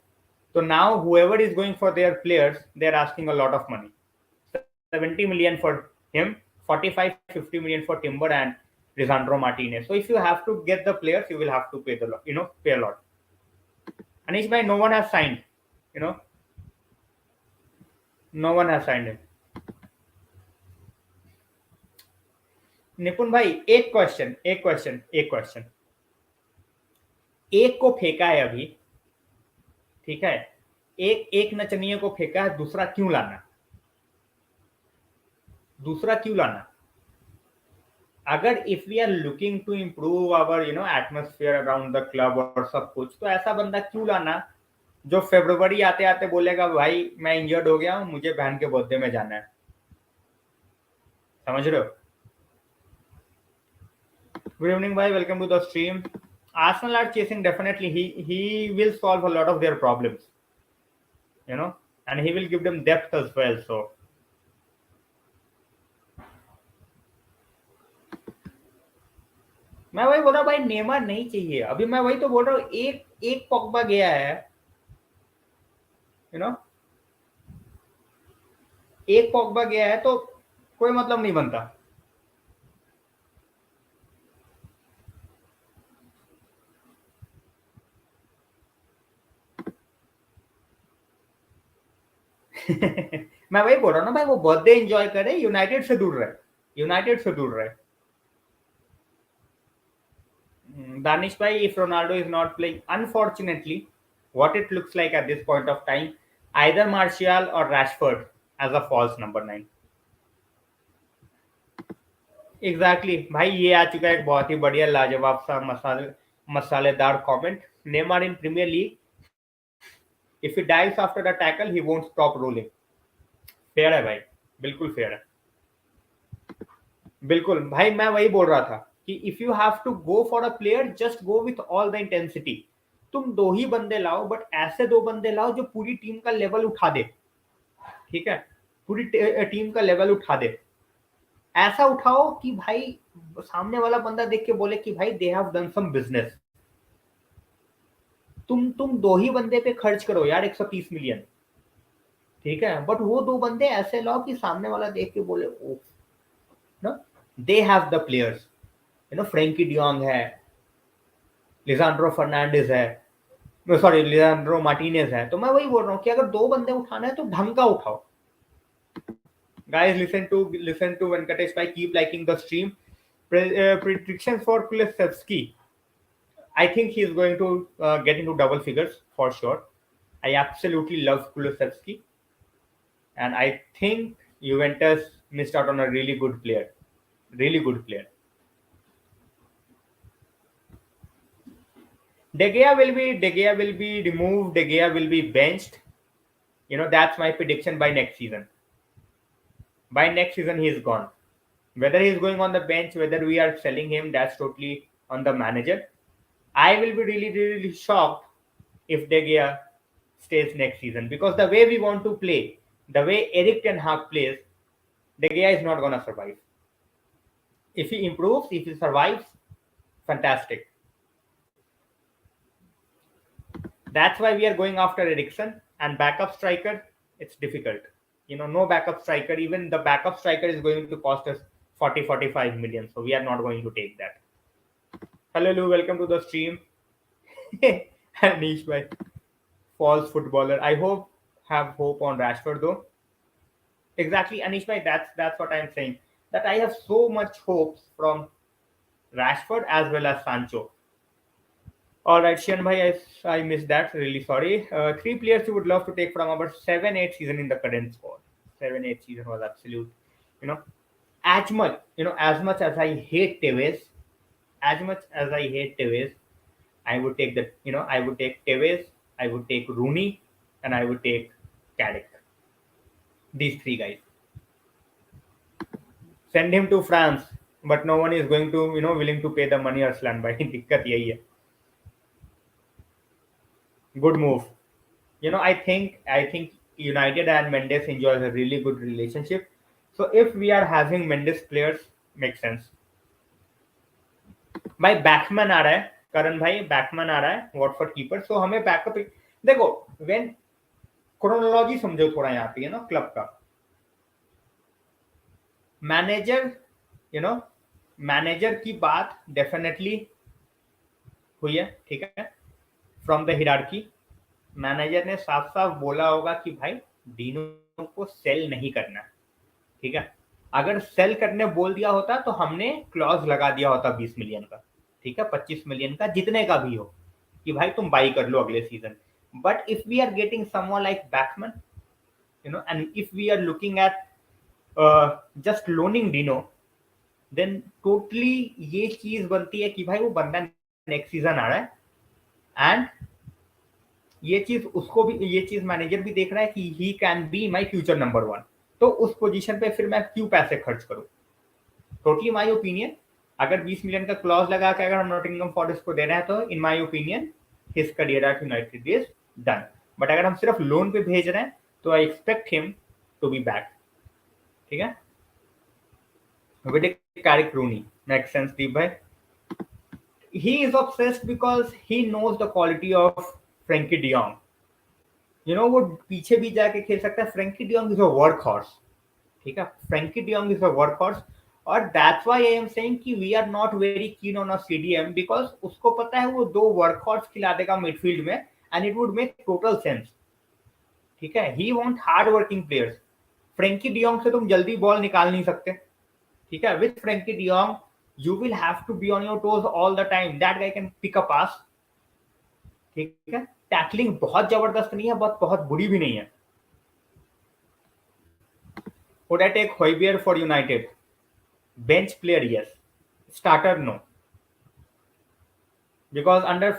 So now whoever is going for their players, they are asking a lot of money. 70 million for him, 45, 50 million for Timber and Lisandro Martinez. So if you have to get the players, you will have to pay pay a lot. Anish bhai, no one has signed. You know, no one has signed him. निपुण भाई एक question एक को फेंका है अभी, ठीक है, एक एक नचनिए को फेंका है, दूसरा क्यों लाना? अगर if we are looking to improve our atmosphere around the club और सब कुछ, तो ऐसा बंदा क्यों लाना जो फरवरी आते आते बोलेगा भाई मैं इंजर्ड हो गया हूं, मुझे बहन के बर्थडे में जाना है। समझ रहे हो? गुड इवनिंग भाई, welcome to the stream. Arsenal are chasing, definitely he will solve a lot of their problems, and he will give them depth as well. So मैं वही बोल रहा हूँ भाई, नेमार नहीं चाहिए अभी। मैं वही तो बोल रहा हूँ, एक एक पॉग्बा गया है, एक पॉग्बा गया है तो कोई मतलब नहीं बनता। मैं वही बोल रहा हूँ ना भाई, वो बर्थडे एंजॉय करे, यूनाइटेड से दूर रहे। Danish bhai, if Ronaldo is not playing, unfortunately, what it looks like at this point of time, either Martial or Rashford as a false number 9. Exactly भाई, ये आ चुका है एक बहुत ही बढ़िया लाजवाब सा मसालेदार comment. Neymar in Premier League, if he dives after the tackle he won't stop rolling. Fair है भाई, बिल्कुल फेयर है। बिल्कुल भाई, मैं वही बोल रहा था कि if you have to go for a player, just go with all the intensity. तुम 2 ही बंदे लाओ, बट ऐसे 2 बंदे लाओ जो पूरी टीम का लेवल उठा दे। ठीक है, पूरी टीम का लेवल उठा दे। ऐसा उठाओ कि भाई सामने वाला बंदा देख के बोले कि भाई they have done some business. तुम 2 ही बंदे पे खर्च करो यार 130 मिलियन, ठीक है, बट वो 2 बंदे ऐसे लाओ कि सामने वाला देख के बोले ओ ना, they have the players. Frenkie de Jong है, लिसांड्रो फर्नांडिस है, सॉरी लिसांड्रो मार्टिनेज है। तो मैं वही बोल रहा हूँ कि अगर 2 बंदे उठाना है तो ढंग का उठाओ। Guys, listen to Venkatesh bhai, keep liking the stream. Predictions for Kulusevski. I think he is going to get into double figures for sure. I absolutely love Kulusevski, and I think Juventus missed out on a really good player. De Gea will be removed. De Gea will be benched. That's my prediction by next season. By next season, he is gone. Whether he is going on the bench, whether we are selling him, that's totally on the manager. I will be really shocked if De Gea stays next season, because the way we want to play, the way Eric Ten Hag plays, De Gea is not going to survive. If he improves, if he survives, fantastic. That's why we are going after Eriksen, and backup striker, it's difficult. No backup striker, even the backup striker is going to cost us 40-45 million. So we are not going to take that. Hello, Lou, welcome to the stream. Anish bhai, false footballer. I have hope on Rashford though. Exactly, Anish bhai, that's what I'm saying. That I have so much hopes from Rashford as well as Sancho. All right, Shian bhai, I missed that. Really sorry. Three players you would love to take from our 7-8 season in the current squad. 7-8 season was absolute. You know, as much as I hate Tevez, I would take the. I would take Tevez, I would take Rooney, and I would take Carrick. These three guys. Send him to France, but no one is going to, willing to pay the money. Arslan bhai, दिक्कत यही है. Good move. I think United and Mendes enjoys a really good relationship. So if we are having Mendes players, makes sense. भाई batsman आ रहा है करण भाई, batsman आ रहा है Watford keeper, सो हमें बैकअप. देखो, व्हेन क्रोनोलॉजी समझो थोड़ा यहाँ पे, क्लब का मैनेजर, यू नो मैनेजर की बात डेफिनेटली हुई है, ठीक है. फ्रॉम द हिरार्की मैनेजर ने साफ साफ बोला होगा कि भाई डीनो को सेल नहीं करना, ठीक है. अगर सेल करने बोल दिया होता तो हमने क्लॉज लगा दिया होता 20 मिलियन का, ठीक है, 25 मिलियन का, जितने का भी हो, कि भाई तुम बाई कर लो अगले season. But if we are getting someone like batsman, and if we are looking at just loaning Dino, then totally ये चीज बनती है कि भाई वो बंदा नेक्स्ट सीजन आ रहा है, एंड ये चीज मैनेजर भी देख रहा है कि ही can be my future number 1. तो उस पोजीशन पे फिर मैं क्यों पैसे खर्च करूं. टोटली माई ओपिनियन, अगर 20 मिलियन का क्लॉज लगा के अगर हम नॉटिंघम फॉरेस्ट को दे रहे हैं तो in my opinion his career at United is done. But अगर हम सिर्फ लोन पे भेज रहे हैं तो I expect him to be back, ठीक है. With Carrick Rooney make sense Deep भाई. He is obsessed because he knows the quality of Frenkie de Jong. वो पीछे भी जाके खेल सकता है. Frenkie de Jong is a work horse, ठीक है. Frenkie de Jong is a work horse, और that's why I am saying कि we are not very keen on a CDM, because उसको पता है वो 2 वर्क हॉर्स खिला देगा मिडफील्ड में, and it would make total sense, ठीक है. He want hard working players. Frenkie de Jong से तुम जल्दी बॉल निकाल नहीं सकते, ठीक है. With Frenkie de Jong you will have to be on your toes all the time. That guy can pick a pass, ठीक है. टैकलिंग बहुत जबरदस्त नहीं है, बहुत बुरी भी नहीं है. Would I take Højbjerg for United? Bench player, yes. Starter, no. Because under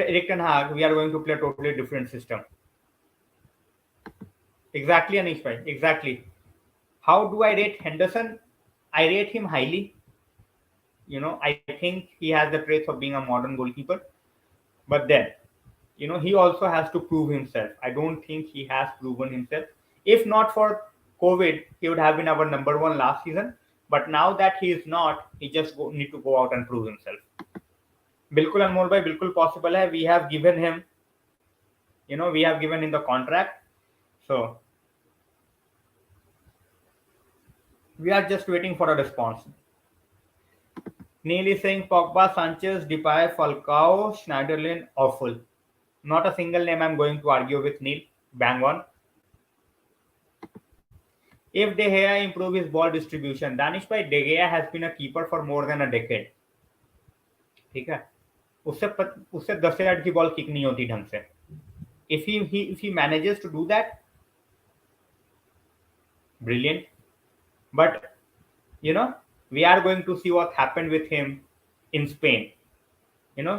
Erik ten Hag, we are going to play a totally different system. Exactly, Anish bhai. Exactly. How do I rate Henderson? I rate him highly. I think he has the traits of being a modern goalkeeper. But then, he also has to prove himself. I don't think he has proven himself. If not for COVID, he would have been our number 1 last season. But now that he is not, he just need to go out and prove himself. बिल्कुल अनमोल भाई, बिल्कुल possible है. We have given him, we have given him the contract. So, we are just waiting for a response. Neil is saying Pogba, Sanchez, Depay, Falcao, Schneiderlin, awful. Not a single name I'm going to argue with Neil. Bang on. If De Gea improve his ball distribution, Danish bhai, De Gea has been a keeper for more than a decade. ठीक है. उससे 10 yard की ball kick नहीं होती ढंग से. If he manages to do that, brilliant. But we are going to see what happened with him in Spain.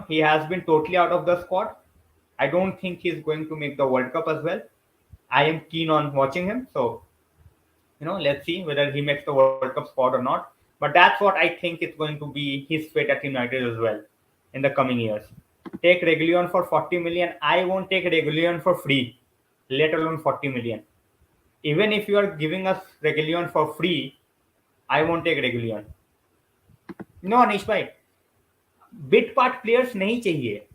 He has been totally out of the squad. I don't think he's going to make the World Cup as well. I am keen on watching him. So, let's see whether he makes the World Cup squad or not. But that's what I think is going to be his fate at United as well in the coming years. Take Reguilon for 40 million. I won't take Reguilon for free, let alone 40 million. Even if you are giving us Reguilon for free, I won't take Reguilon. No, Anish bhai, bit part players नहीं चाहिए.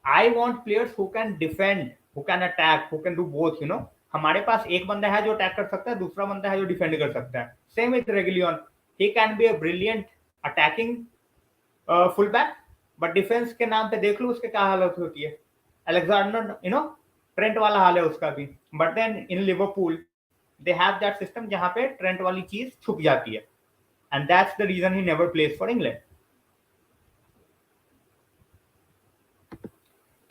I want players who can defend, who can attack, who can do both. हमारे पास एक बंदा है जो attack कर सकता है, दूसरा बंदा है जो डिफेंड कर सकता है. Same with Reguilon. He can be a brilliant attacking full back, but defence के नाम पे देख लो उसके क्या हालत होती है. अलेक्जेंडर, ट्रेंट वाला हाल है उसका भी. But then in Liverpool they have that system जहां पे ट्रेंट वाली चीज छुप जाती है, and that's the reason he never plays for England.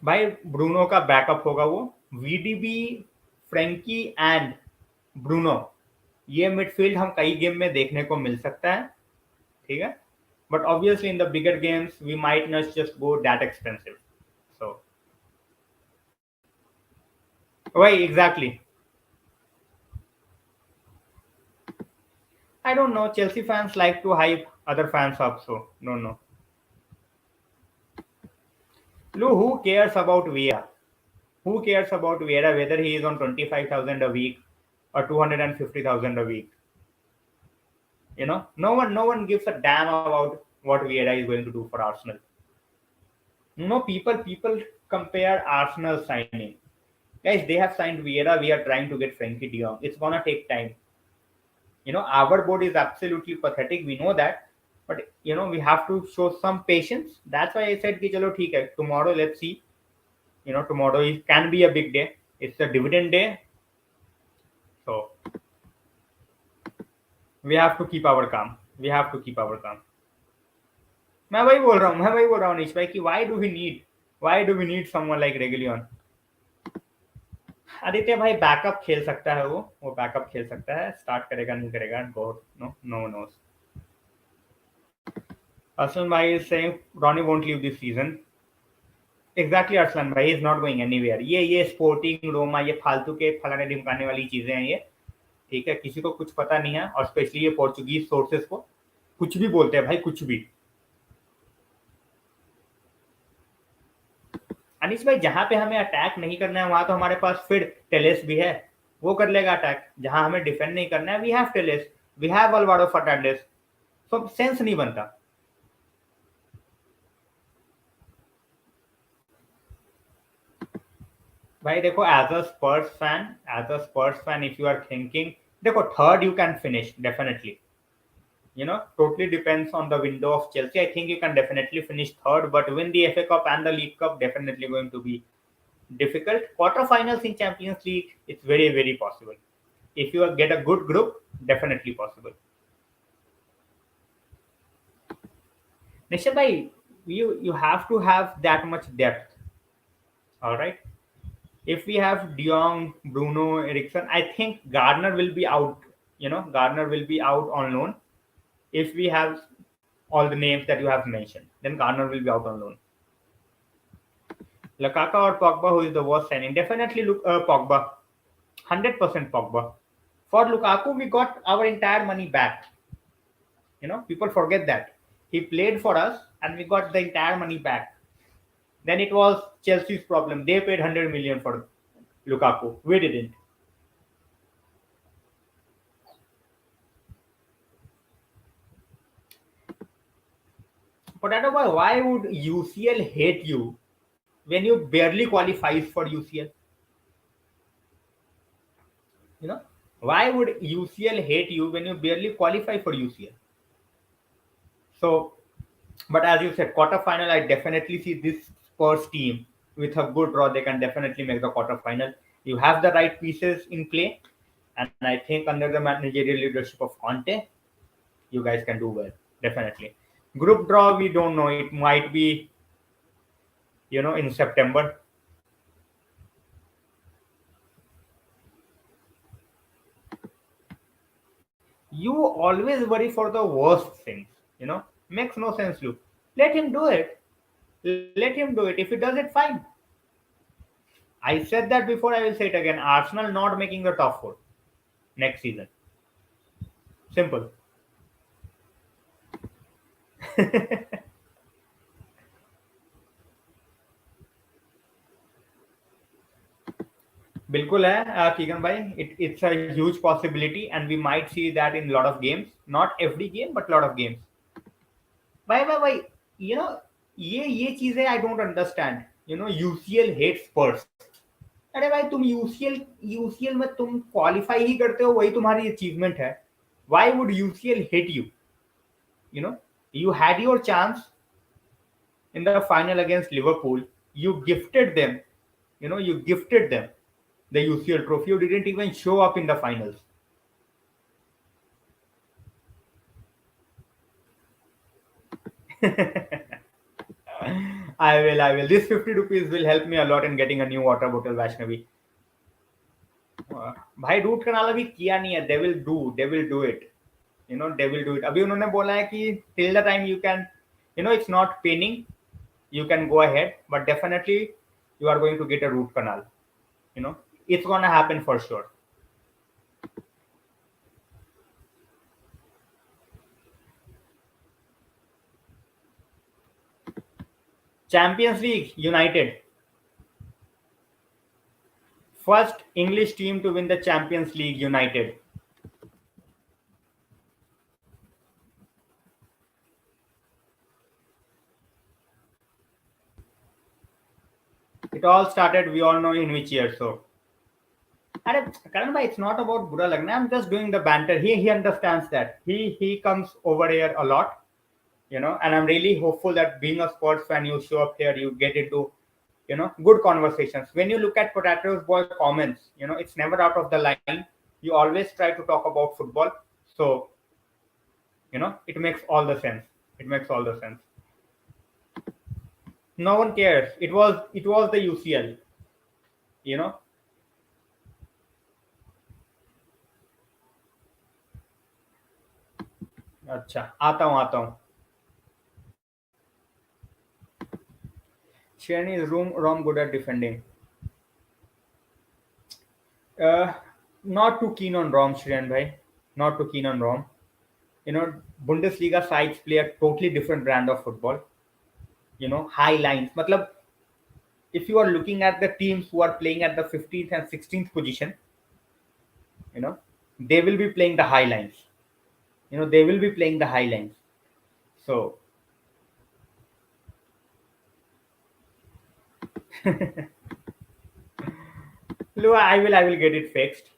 भाई ब्रूनो का बैकअप होगा वो, वीडीबी, फ्रेंकी एंड ब्रूनो, ये मिडफील्ड हम कई गेम में देखने को मिल सकता है, ठीक है, but obviously in the bigger games we might not just go that expensive, so वही exactly. I don't know. Chelsea fans like to hype other fans up, so no, no. Lou, who cares about Vieira? Who cares about Vieira whether he is on 25,000 a week or 250,000 a week? No one gives a damn about what Vieira is going to do for Arsenal. People compare Arsenal signing. Guys, they have signed Vieira. We are trying to get Frenkiedejong. It's gonna take time. Our board is absolutely pathetic. We know that, but we have to show some patience. That's why I said, ki, chalo, theek hai. Tomorrow, let's see. Tomorrow can be a big day. It's a dividend day, so we have to keep our calm. We have to keep our calm. मैं वही बोल रहा हूँ निश भाई कि why do we need someone like Reguilon? Aditya भाई backup खेल सकता है, वो बैकअप खेल सकता है, स्टार्ट करेगा नहीं करेगा, गॉड नो नोस. Aslan भाई is saying Ronnie won't leave this season. Exactly, Arslan भाई is not going anywhere. ये स्पोर्टिंग रोमा, ये फालतू के फलाने ढिमकाने वाली चीजें हैं ये, ठीक है, किसी को कुछ पता नहीं है, और स्पेशली ये पोर्चुगीज सोर्सेस को कुछ भी बोलते हैं भाई, कुछ भी. अनिश भाई जहां पे हमें अटैक नहीं करना है वहां तो हमारे पास फिर टेलेस भी है, वो कर लेगा अटैक. जहां हमें डिफेंड नहीं करना है we have Telles, we have Alvaro Fernandez, तो सेंस नहीं बनता. भाई देखो, as a Spurs fan if you are thinking, देखो third you can finish definitely, totally depends on the window of Chelsea. I think you can definitely finish third, but win the FA Cup and the League Cup definitely going to be difficult. Quarterfinals in Champions League, it's very, very possible. If you get a good group, definitely possible. Nishant bhai, you have to have that much depth. All right. If we have De Jong, Bruno, Eriksen, I think Gardner will be out. Gardner will be out on loan. If we have all the names that you have mentioned, then Gardner will be out on loan. Lukaku or Pogba, who is the worst signing? Definitely Pogba. 100% Pogba. For Lukaku, we got our entire money back. People forget that. He played for us and we got the entire money back. Then it was Chelsea's problem. They paid 100 million for Lukaku. We didn't. Potato boy, why would UCL hate you when you barely qualifies for UCL? Why would UCL hate you when you barely qualify for UCL? So, but as you said, quarterfinal, I definitely see this Spurs team with a good draw. They can definitely make the quarterfinal. You have the right pieces in play, and I think under the managerial leadership of Conte, you guys can do well. Definitely. Group draw, we don't know. It might be, in September. You always worry for the worst things. Makes no sense, Luke. Let him do it. Let him do it. If he does it, fine. I said that before, I will say it again. Arsenal not making the top four next season. Simple. बिल्कुल है Keegan भाई, it's a huge possibility and we might see that in a lot of games, not every game but lot of games. भाई ये चीजें I don't understand. UCL hates Spurs. अरे भाई तुम UCL में तुम क्वालिफाई ही करते हो, वही तुम्हारी अचीवमेंट है. Why would UCL hate you? You had your chance in the final against Liverpool. You gifted them the UCL trophy. You didn't even show up in the finals. I will. This 50 rupees will help me a lot in getting a new water bottle, Vaishnavi. भाई root canal अभी किया नहीं है. They will do it. They will do it. अभी उन्होंने बोला है कि till the time you can, it's not paining, you can go ahead, but definitely you are going to get a root canal. It's gonna happen for sure. Champions League, United. First English team to win the Champions League, United. It all started, we all know in which year. So, Karan bhai, it's not about bura lagna. I'm just doing the banter. He understands that. He comes over here a lot, and I'm really hopeful that being a sports fan, you show up here, you get into, good conversations. When you look at Potatoes Boy comments, it's never out of the line. You always try to talk about football. So, it makes all the sense. It makes all the sense. No one cares. It was the UCL, you know. अच्छा, आता हूँ. Shani is Rom good at defending. Uh, Not too keen on Rom, Shriyan bhai. Not too keen on Rom. Bundesliga sides play a totally different brand of football. High lines. Matlab, if you are looking at the teams who are playing at the 15th and 16th position, you know, they will be playing the high lines. They will be playing the high lines. So, Lua, I will get it fixed.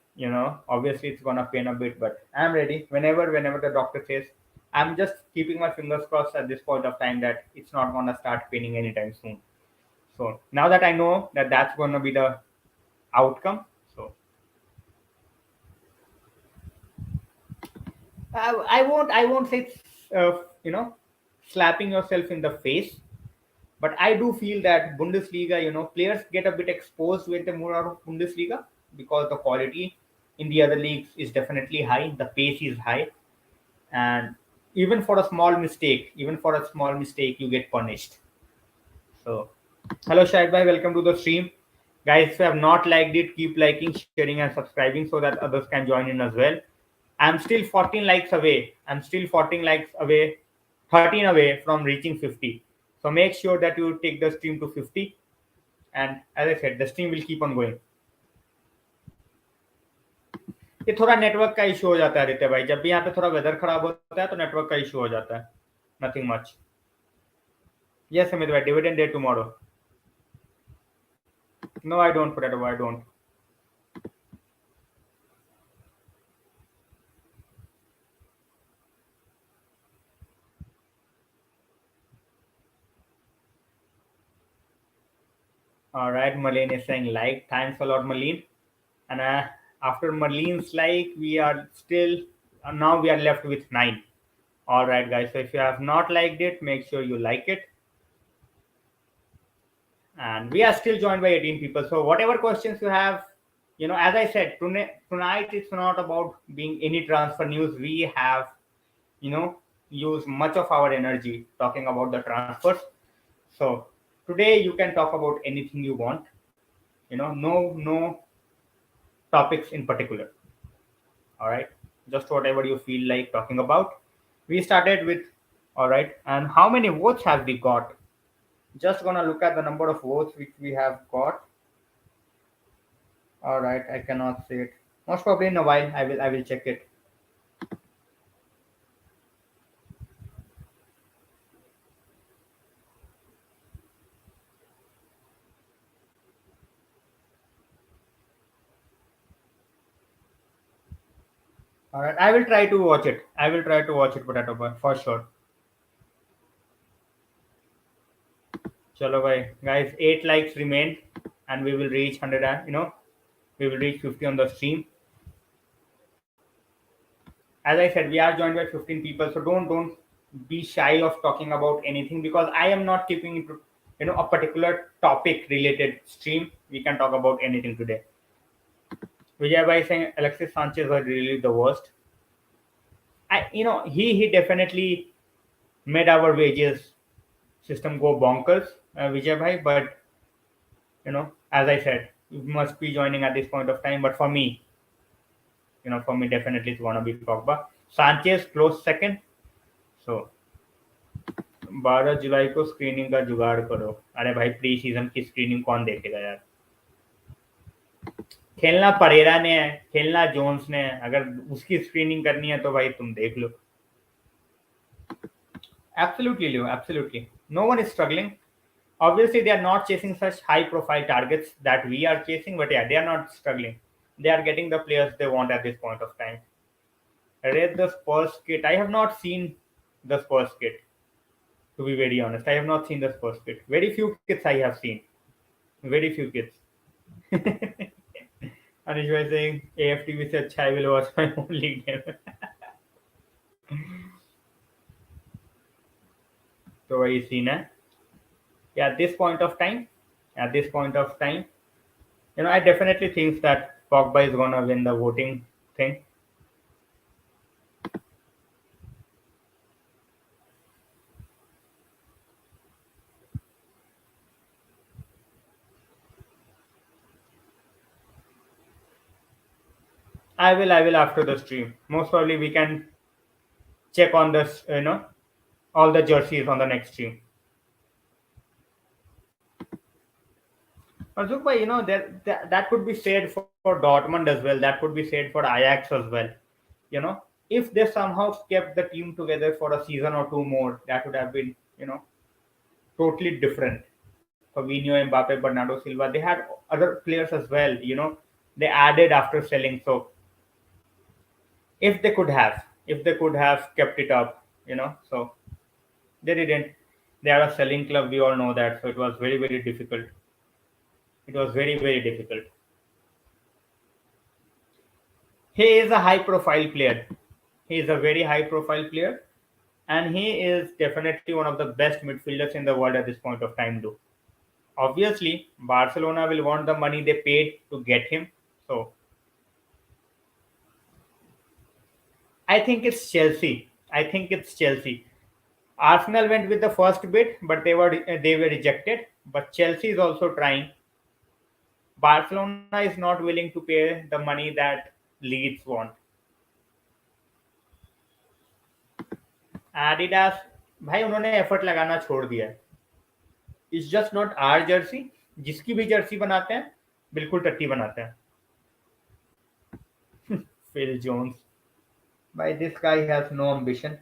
Obviously it's gonna pain a bit, but I'm ready. Whenever the doctor says, I'm just keeping my fingers crossed at this point of time that it's not gonna start paining anytime soon. So now that I know that that's gonna be the outcome, so I won't say slapping yourself in the face, but I do feel that Bundesliga, players get a bit exposed when they move out of Bundesliga because the quality in the other leagues is definitely high, the pace is high, and even for a small mistake, you get punished. So, hello Shahid bhai, welcome to the stream. Guys, if you have not liked it, keep liking, sharing, and subscribing so that others can join in as well. I'm still 14 likes away. I'm still 14 likes away, 13 away from reaching 50. So make sure that you take the stream to 50. And as I said, the stream will keep on going. ये थोड़ा network का issue हो जाता है रित्या भाई. जब भी यहाँ पे थोड़ा वेदर खराब होता है तो नेटवर्क का इशू हो जाता है. Nothing much. Yes, Amit bhai, dividend day tomorrow. No, I don't put it. I don't. All right, Marlene is saying like. Thanks a lot, Marlene. And after Marlene's like, we are still now we are left with 9. All right, guys. So if you have not liked it, make sure you like it. And we are still joined by 18 people. So whatever questions you have, as I said, tonight it's not about being any transfer news. We have, used much of our energy talking about the transfers. So today you can talk about anything you want. No topics in particular. All right, just whatever you feel like talking about. We started with, all right, and how many votes have we got? Just gonna look at the number of votes which we have got. All right, I cannot say it. Most probably in a while, I will check it. All right, I will try to watch it. I will try to watch it, Potato Boy, for sure. Chalo bhai, guys, 8 likes remain, and we will reach 100. We will reach 50 on the stream. As I said, we are joined by 15 people, so don't be shy of talking about anything because I am not keeping it a particular topic related stream, we can talk about anything today. Vijay Bhai saying Alexis Sanchez was really the worst. He definitely made our wages system go bonkers, Vijay Bhai. But as I said, you must be joining at this point of time. But for me, definitely it's gonna be Pogba. Sanchez close second. So 12 जुलाई को screening का जुगाड़ करो. अरे भाई pre season की screening कौन देखेगा यार. खेलना परेरा ने है, खेलना जोन्स ने है. अगर उसकी स्क्रीनिंग करनी है तो भाई तुम देख लो. Absolutely, Leo. Absolutely. No one is struggling. Obviously, they are not chasing such high-profile targets that we are chasing, but yeah, they are not struggling. They are getting the players they want at this point of time. Read the Spurs kit. I have not seen the Spurs kit. To be very honest, I have not seen the Spurs kit. Very few kits I have seen. Very few kits. Anish was saying AFTV से अच्छा I will watch my own league game. तो वही scene है. At this point of time, I definitely think that Pogba is gonna win the voting thing. I will after the stream. Most probably we can check on this, all the jerseys on the next stream. Azuk bhai, that could be said for Dortmund as well. That could be said for Ajax as well. If they somehow kept the team together for a season or two more, that would have been, totally different. Fabinho, Mbappe, Bernardo Silva, they had other players as well. They added after selling. So if they could have kept it up, so they didn't. They are a selling club. We all know that. So it was very, very difficult. It was very, very difficult. He is a high-profile player. He is a very high-profile player, and he is definitely one of the best midfielders in the world at this point of time. Too. Obviously, Barcelona will want the money they paid to get him. So I think it's Chelsea. Arsenal went with the first bid, but they were rejected. But Chelsea is also trying. Barcelona is not willing to pay the money that Leeds want. Adidas, भाई उन्होंने effort लगाना छोड़ दिया है. It's just not our jersey. जिसकी भी Jersey बनाते हैं बिल्कुल टट्टी बनाते हैं. Phil Jones. Bhai, this guy has no ambition.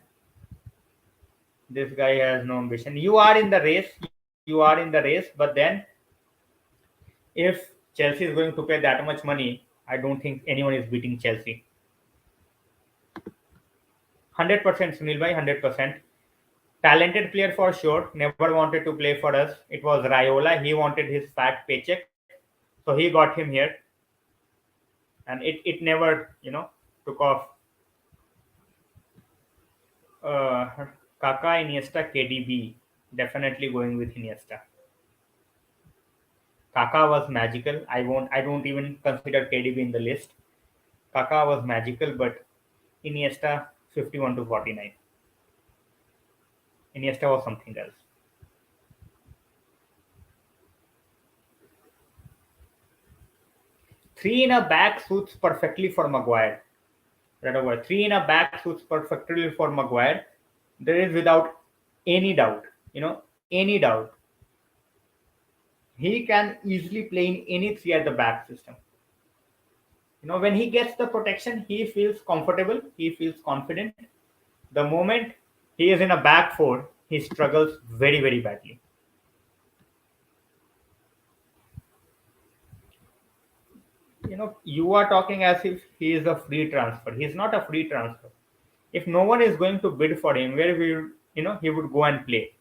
You are in the race, but then if Chelsea is going to pay that much money, I don't think anyone is beating Chelsea. 100% Sunil bhai, 100%. Talented player for sure. Never wanted to play for us. It was Raiola. He wanted his fat paycheck, so he got him here, and it never took off. Kaká, Iniesta, KDB. Definitely going with Iniesta. Kaká was magical. I don't even consider KDB in the list. Kaká was magical, but Iniesta 51-49. Iniesta was something else. Three in a back suits perfectly for Maguire. Right over. Three in a back suits perfectly for Maguire. There is without any doubt. Any doubt. He can easily play in any three at the back system. When he gets the protection, he feels comfortable. He feels confident. The moment he is in a back four, he struggles very, very badly. You are talking as if he is a free transfer. He is not a free transfer. If no one is going to bid for him, where he would go and play.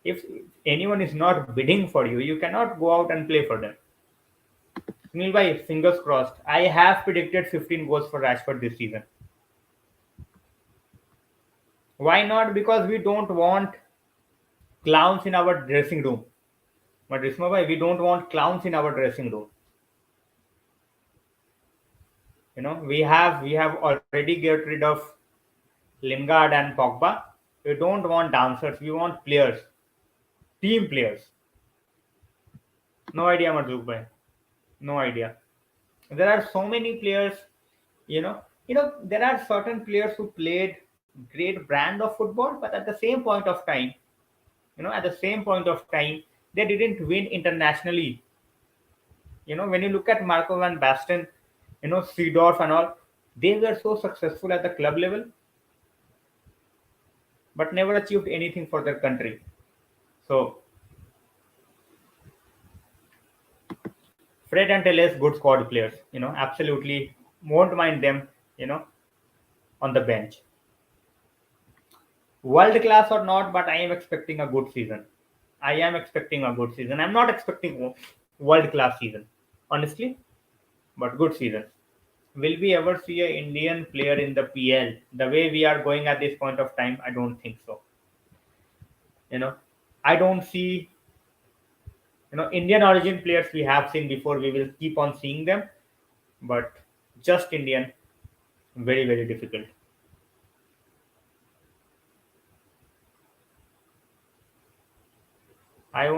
If anyone is not bidding for you, you cannot go out and play for them. Sunil bhai, fingers crossed. I have predicted 15 goals for Rashford this season. Why not? Because we don't want clowns in our dressing room. But Risma bhai, we don't want clowns in our dressing room. We have already get rid of Lingard and Pogba. We don't want dancers. We want players, team players. No idea, Marzuk bhai. No idea. There are so many players. There are certain players who played great brand of football, but at the same point of time, at the same point of time, they didn't win internationally. When you look at Marco van Basten, Seedorf and all, they were so successful at the club level, but never achieved anything for their country. So Fred and Teles, good squad players. Absolutely won't mind them. You know, on the bench. World class or not, but I am expecting a good season. I am expecting a good season. I'm not expecting world class season, honestly, but good season. Will we ever see an Indian player in the PL the way we are going at this point of time? I don't think so. You know, I don't see Indian origin players we have seen before. We will keep on seeing them, but just Indian, very very difficult. I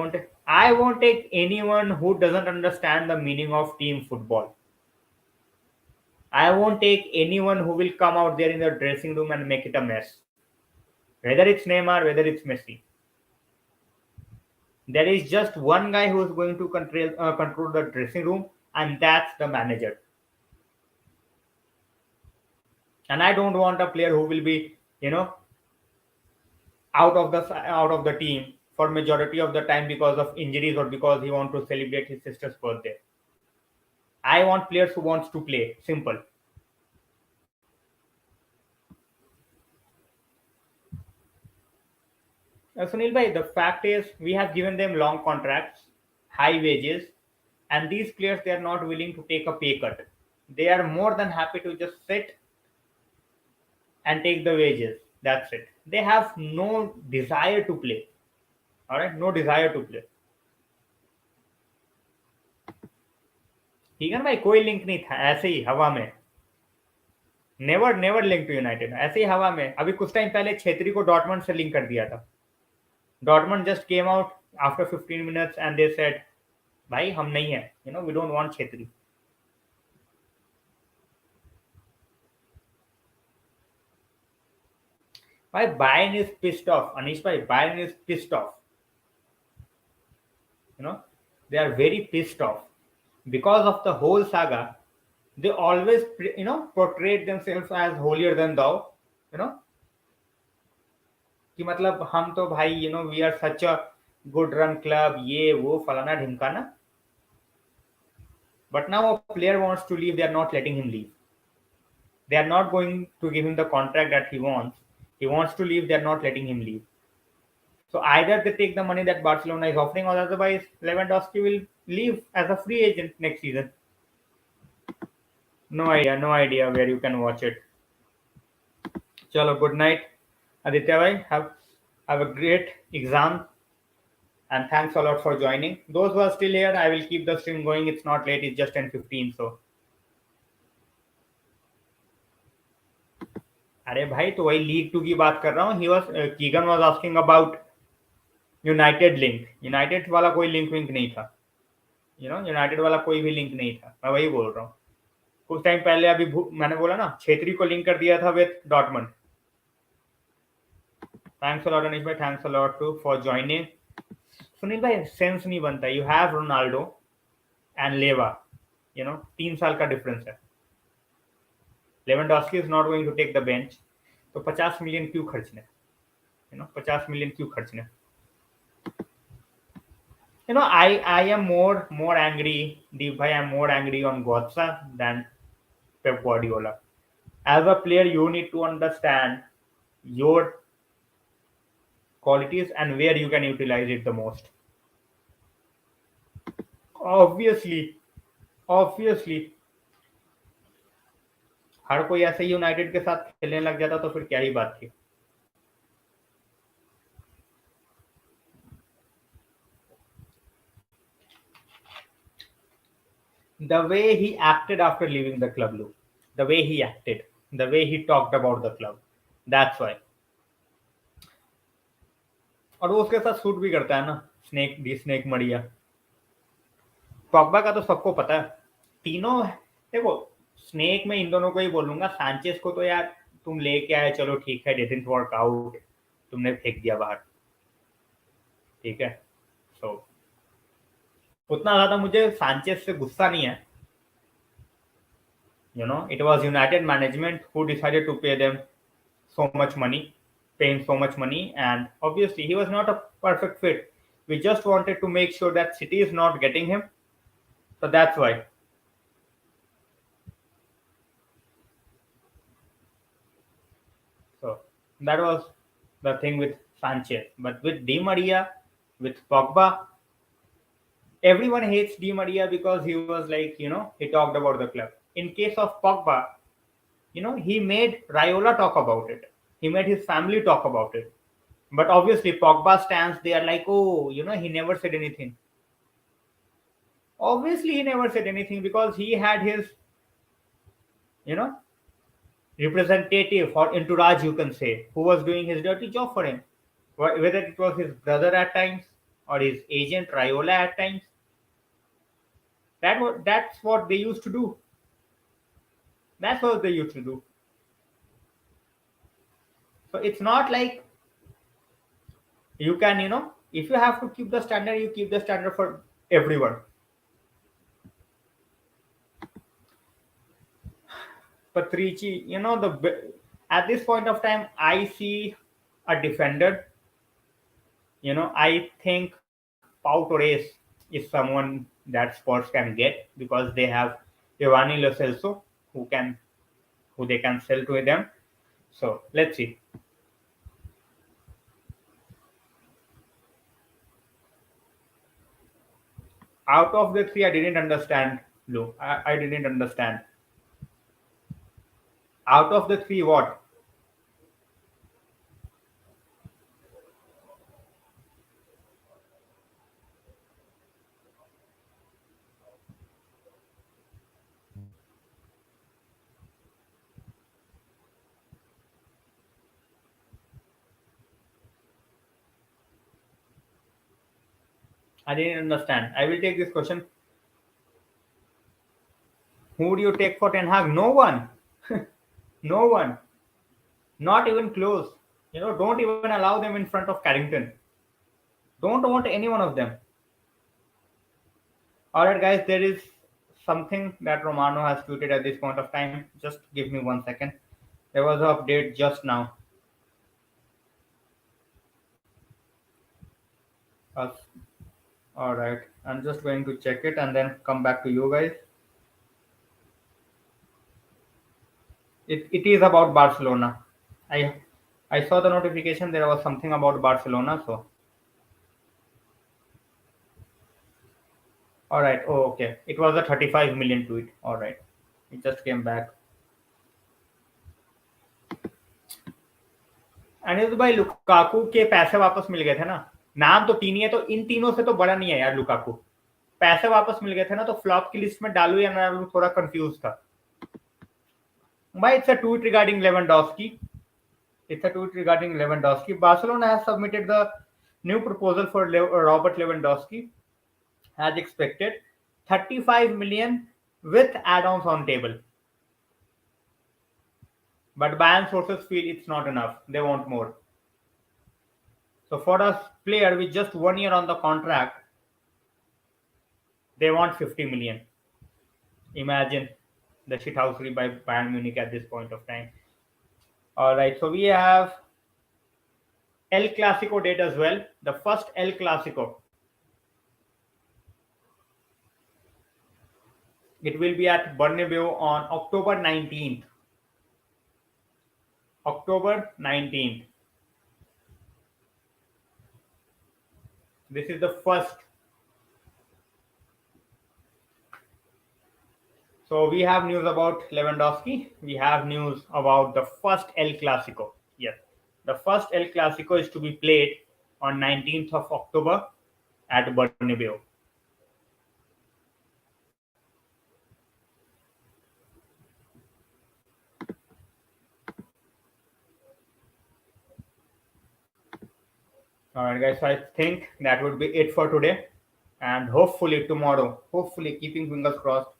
won't take anyone who doesn't understand the meaning of team football. I won't take anyone who will come out there in the dressing room and make it a mess. Whether it's Neymar, whether it's Messi. There is just one guy who is going to control the dressing room, and that's the manager. And I don't want a player who will be, out of the team for majority of the time because of injuries or because he want to celebrate his sister's birthday. I want players who wants to play. Simple. Sunil bhai, the fact is we have given them long contracts, high wages, and these players they are not willing to take a pay cut. They are more than happy to just sit and take the wages. That's it. They have no desire to play. All right, no desire to play. ठीक है ना भाई, कोई link नहीं था, ऐसे ही हवा में. Never never link to United, ऐसे ही हवा में. अभी कुछ टाइम पहले छेत्री को डॉटमंड से लिंक कर दिया था. Dortmund just came out after 15 minutes and they said भाई हम नहीं है, वी डोंट वांट छेत्री. भाई Bayern is pissed off. Anish bhai, Bayern is pissed off. They are very pissed off because of the whole saga. They always portrayed themselves as holier than thou. you know कि मतलब हम तो भाई we are such a good run club, ये वो फलाना ढिमकाना. But now a player wants to leave, they are not letting him leave. They are not going to give him the contract that he wants. He wants to leave, they are not letting him leave. So either they take the money that Barcelona is offering, or otherwise Lewandowski will leave as a free agent next season. No idea where you can watch it. Chalo, good night. Aditya bhai, have a great exam, and thanks a lot for joining. Those who are still here, I will keep the stream going. It's not late, it's just 10:15. So अरे भाई तो वही league 2 की बात कर रहा हूँ. He was Keegan was asking about United link. United वाला कोई लिंक विंक नहीं था. यूनाइटेड वाला कोई भी लिंक नहीं था. मैं वही बोल रहा हूँ. कुछ टाइम पहले अभी मैंने बोला ना, छेत्री को लिंक कर दिया था with Dortmund. Thanks a lot Anish भाई, thanks a lot to for joining. Sunil भाई सेंस नहीं बनता. यू हैव रोनाल्डो एंड लेवा, 3 साल का डिफरेंस है. Lewandowski is not going to take the bench. तो 50 मिलियन क्यों खर्चने? 50 मिलियन क्यों खर्चने? I am more angry, Deep bhai, I'm more angry on Gotza than Pep Guardiola. As a player, you need to understand your qualities and where you can utilize it the most. Obviously हर कोई ऐसे United के साथ खेलने लग जाता तो फिर क्या ही बात थी. The way he acted after leaving the club, Lou. The way he acted, the way he talked about the club. That's why. और वो उसके साथ सूट भी करता है ना, स्नेक दी स्नेक मरिया। पॉग्बा का तो सबको पता है। तीनों देखो, स्नेक में इन दोनों को ही बोलूंगा। सांचेस को तो यार तुम लेके आए, चलो ठीक है, डिडंट वर्क आउट, तुमने फेंक दिया बाहर, ठीक है। सो उतना ज्यादा मुझे सांचेस से गुस्सा नहीं है। It was United management who decided to pay them so much money, paying so much money, and obviously he was not a perfect fit. We just wanted to make sure that City is not getting him, so that's why. So that was the thing with Sanchez. But with Di Maria, with Pogba, everyone hates Di Maria because he was like, he talked about the club. In case of Pogba, he made Raiola talk about it. He made his family talk about it. But obviously, Pogba stands there like, oh, he never said anything. Obviously, he never said anything because he had his, you know, representative or entourage, you can say, who was doing his dirty job for him. Whether it was his brother at times or his agent Raiola at times. That's what they used to do. That's what they used to do. So it's not like you can, if you have to keep the standard, you keep the standard for everyone. Patrici, at this point of time, I see a defender. I think Pau Torres is someone that Spurs can get because they have Giovanni Lo Celso who they can sell to them. So let's see. Out of the three, I didn't understand, Lou. I didn't understand. Out of the three, what? I didn't understand. I will take this question. Who do you take for Ten Hag? No one. No one. Not even close. Don't even allow them in front of Carrington. Don't want any one of them. All right, guys, there is something that Romano has tweeted at this point of time. Just give me 1 second. There was an update just now. All right, I'm just going to check it and then come back to you guys. It is about Barcelona. I saw the notification. There was something about Barcelona. So, all right. Oh, okay. It was a 35 million tweet. All right. It just came back. Anil भाई, Lukaku के पैसे वापस मिल गए थे ना। नाम तो तीन ही है, तो इन तीनों से तो बड़ा नहीं है यार लुकाकू। पैसे वापस मिल गए थे ना, तो फ्लॉप की लिस्ट में डालू या ना डालू, थोड़ा कंफ्यूज था भाई। It's a tweet regarding Lewandowski. It's a tweet regarding Lewandowski. Barcelona has submitted the new proposal for Robert Lewandowski, as expected, 35 million with add-ons on table. But Bayern sources feel it's not enough. They want more. So for a player with just 1 year on the contract, they want 50 million. Imagine the shithousery by Bayern Munich at this point of time. All right, so we have El Clasico date as well. The first El Clasico. It will be at Bernabeu on October 19th. October 19th. This is the first. So we have news about Lewandowski. We have news about the first El Clasico. Yes, the first El Clasico is to be played on 19th of October at Bernabeu. All right, guys. So I think that would be it for today. And hopefully tomorrow, hopefully keeping fingers crossed,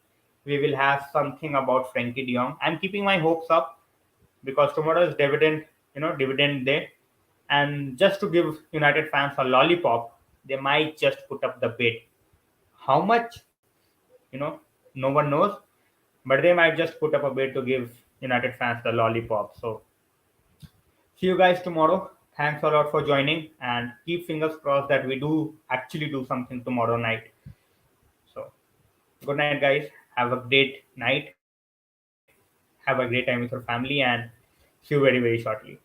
we will have something about Frenkie de Jong. I'm keeping my hopes up because tomorrow is dividend day. And just to give United fans a lollipop, they might just put up the bid. How much? You know, no one knows, but they might just put up a bid to give United fans the lollipop. So see you guys tomorrow. Thanks a lot for joining and keep fingers crossed that we do actually do something tomorrow night. So good night, guys. Have a great night. Have a great time with your family and see you very, very shortly.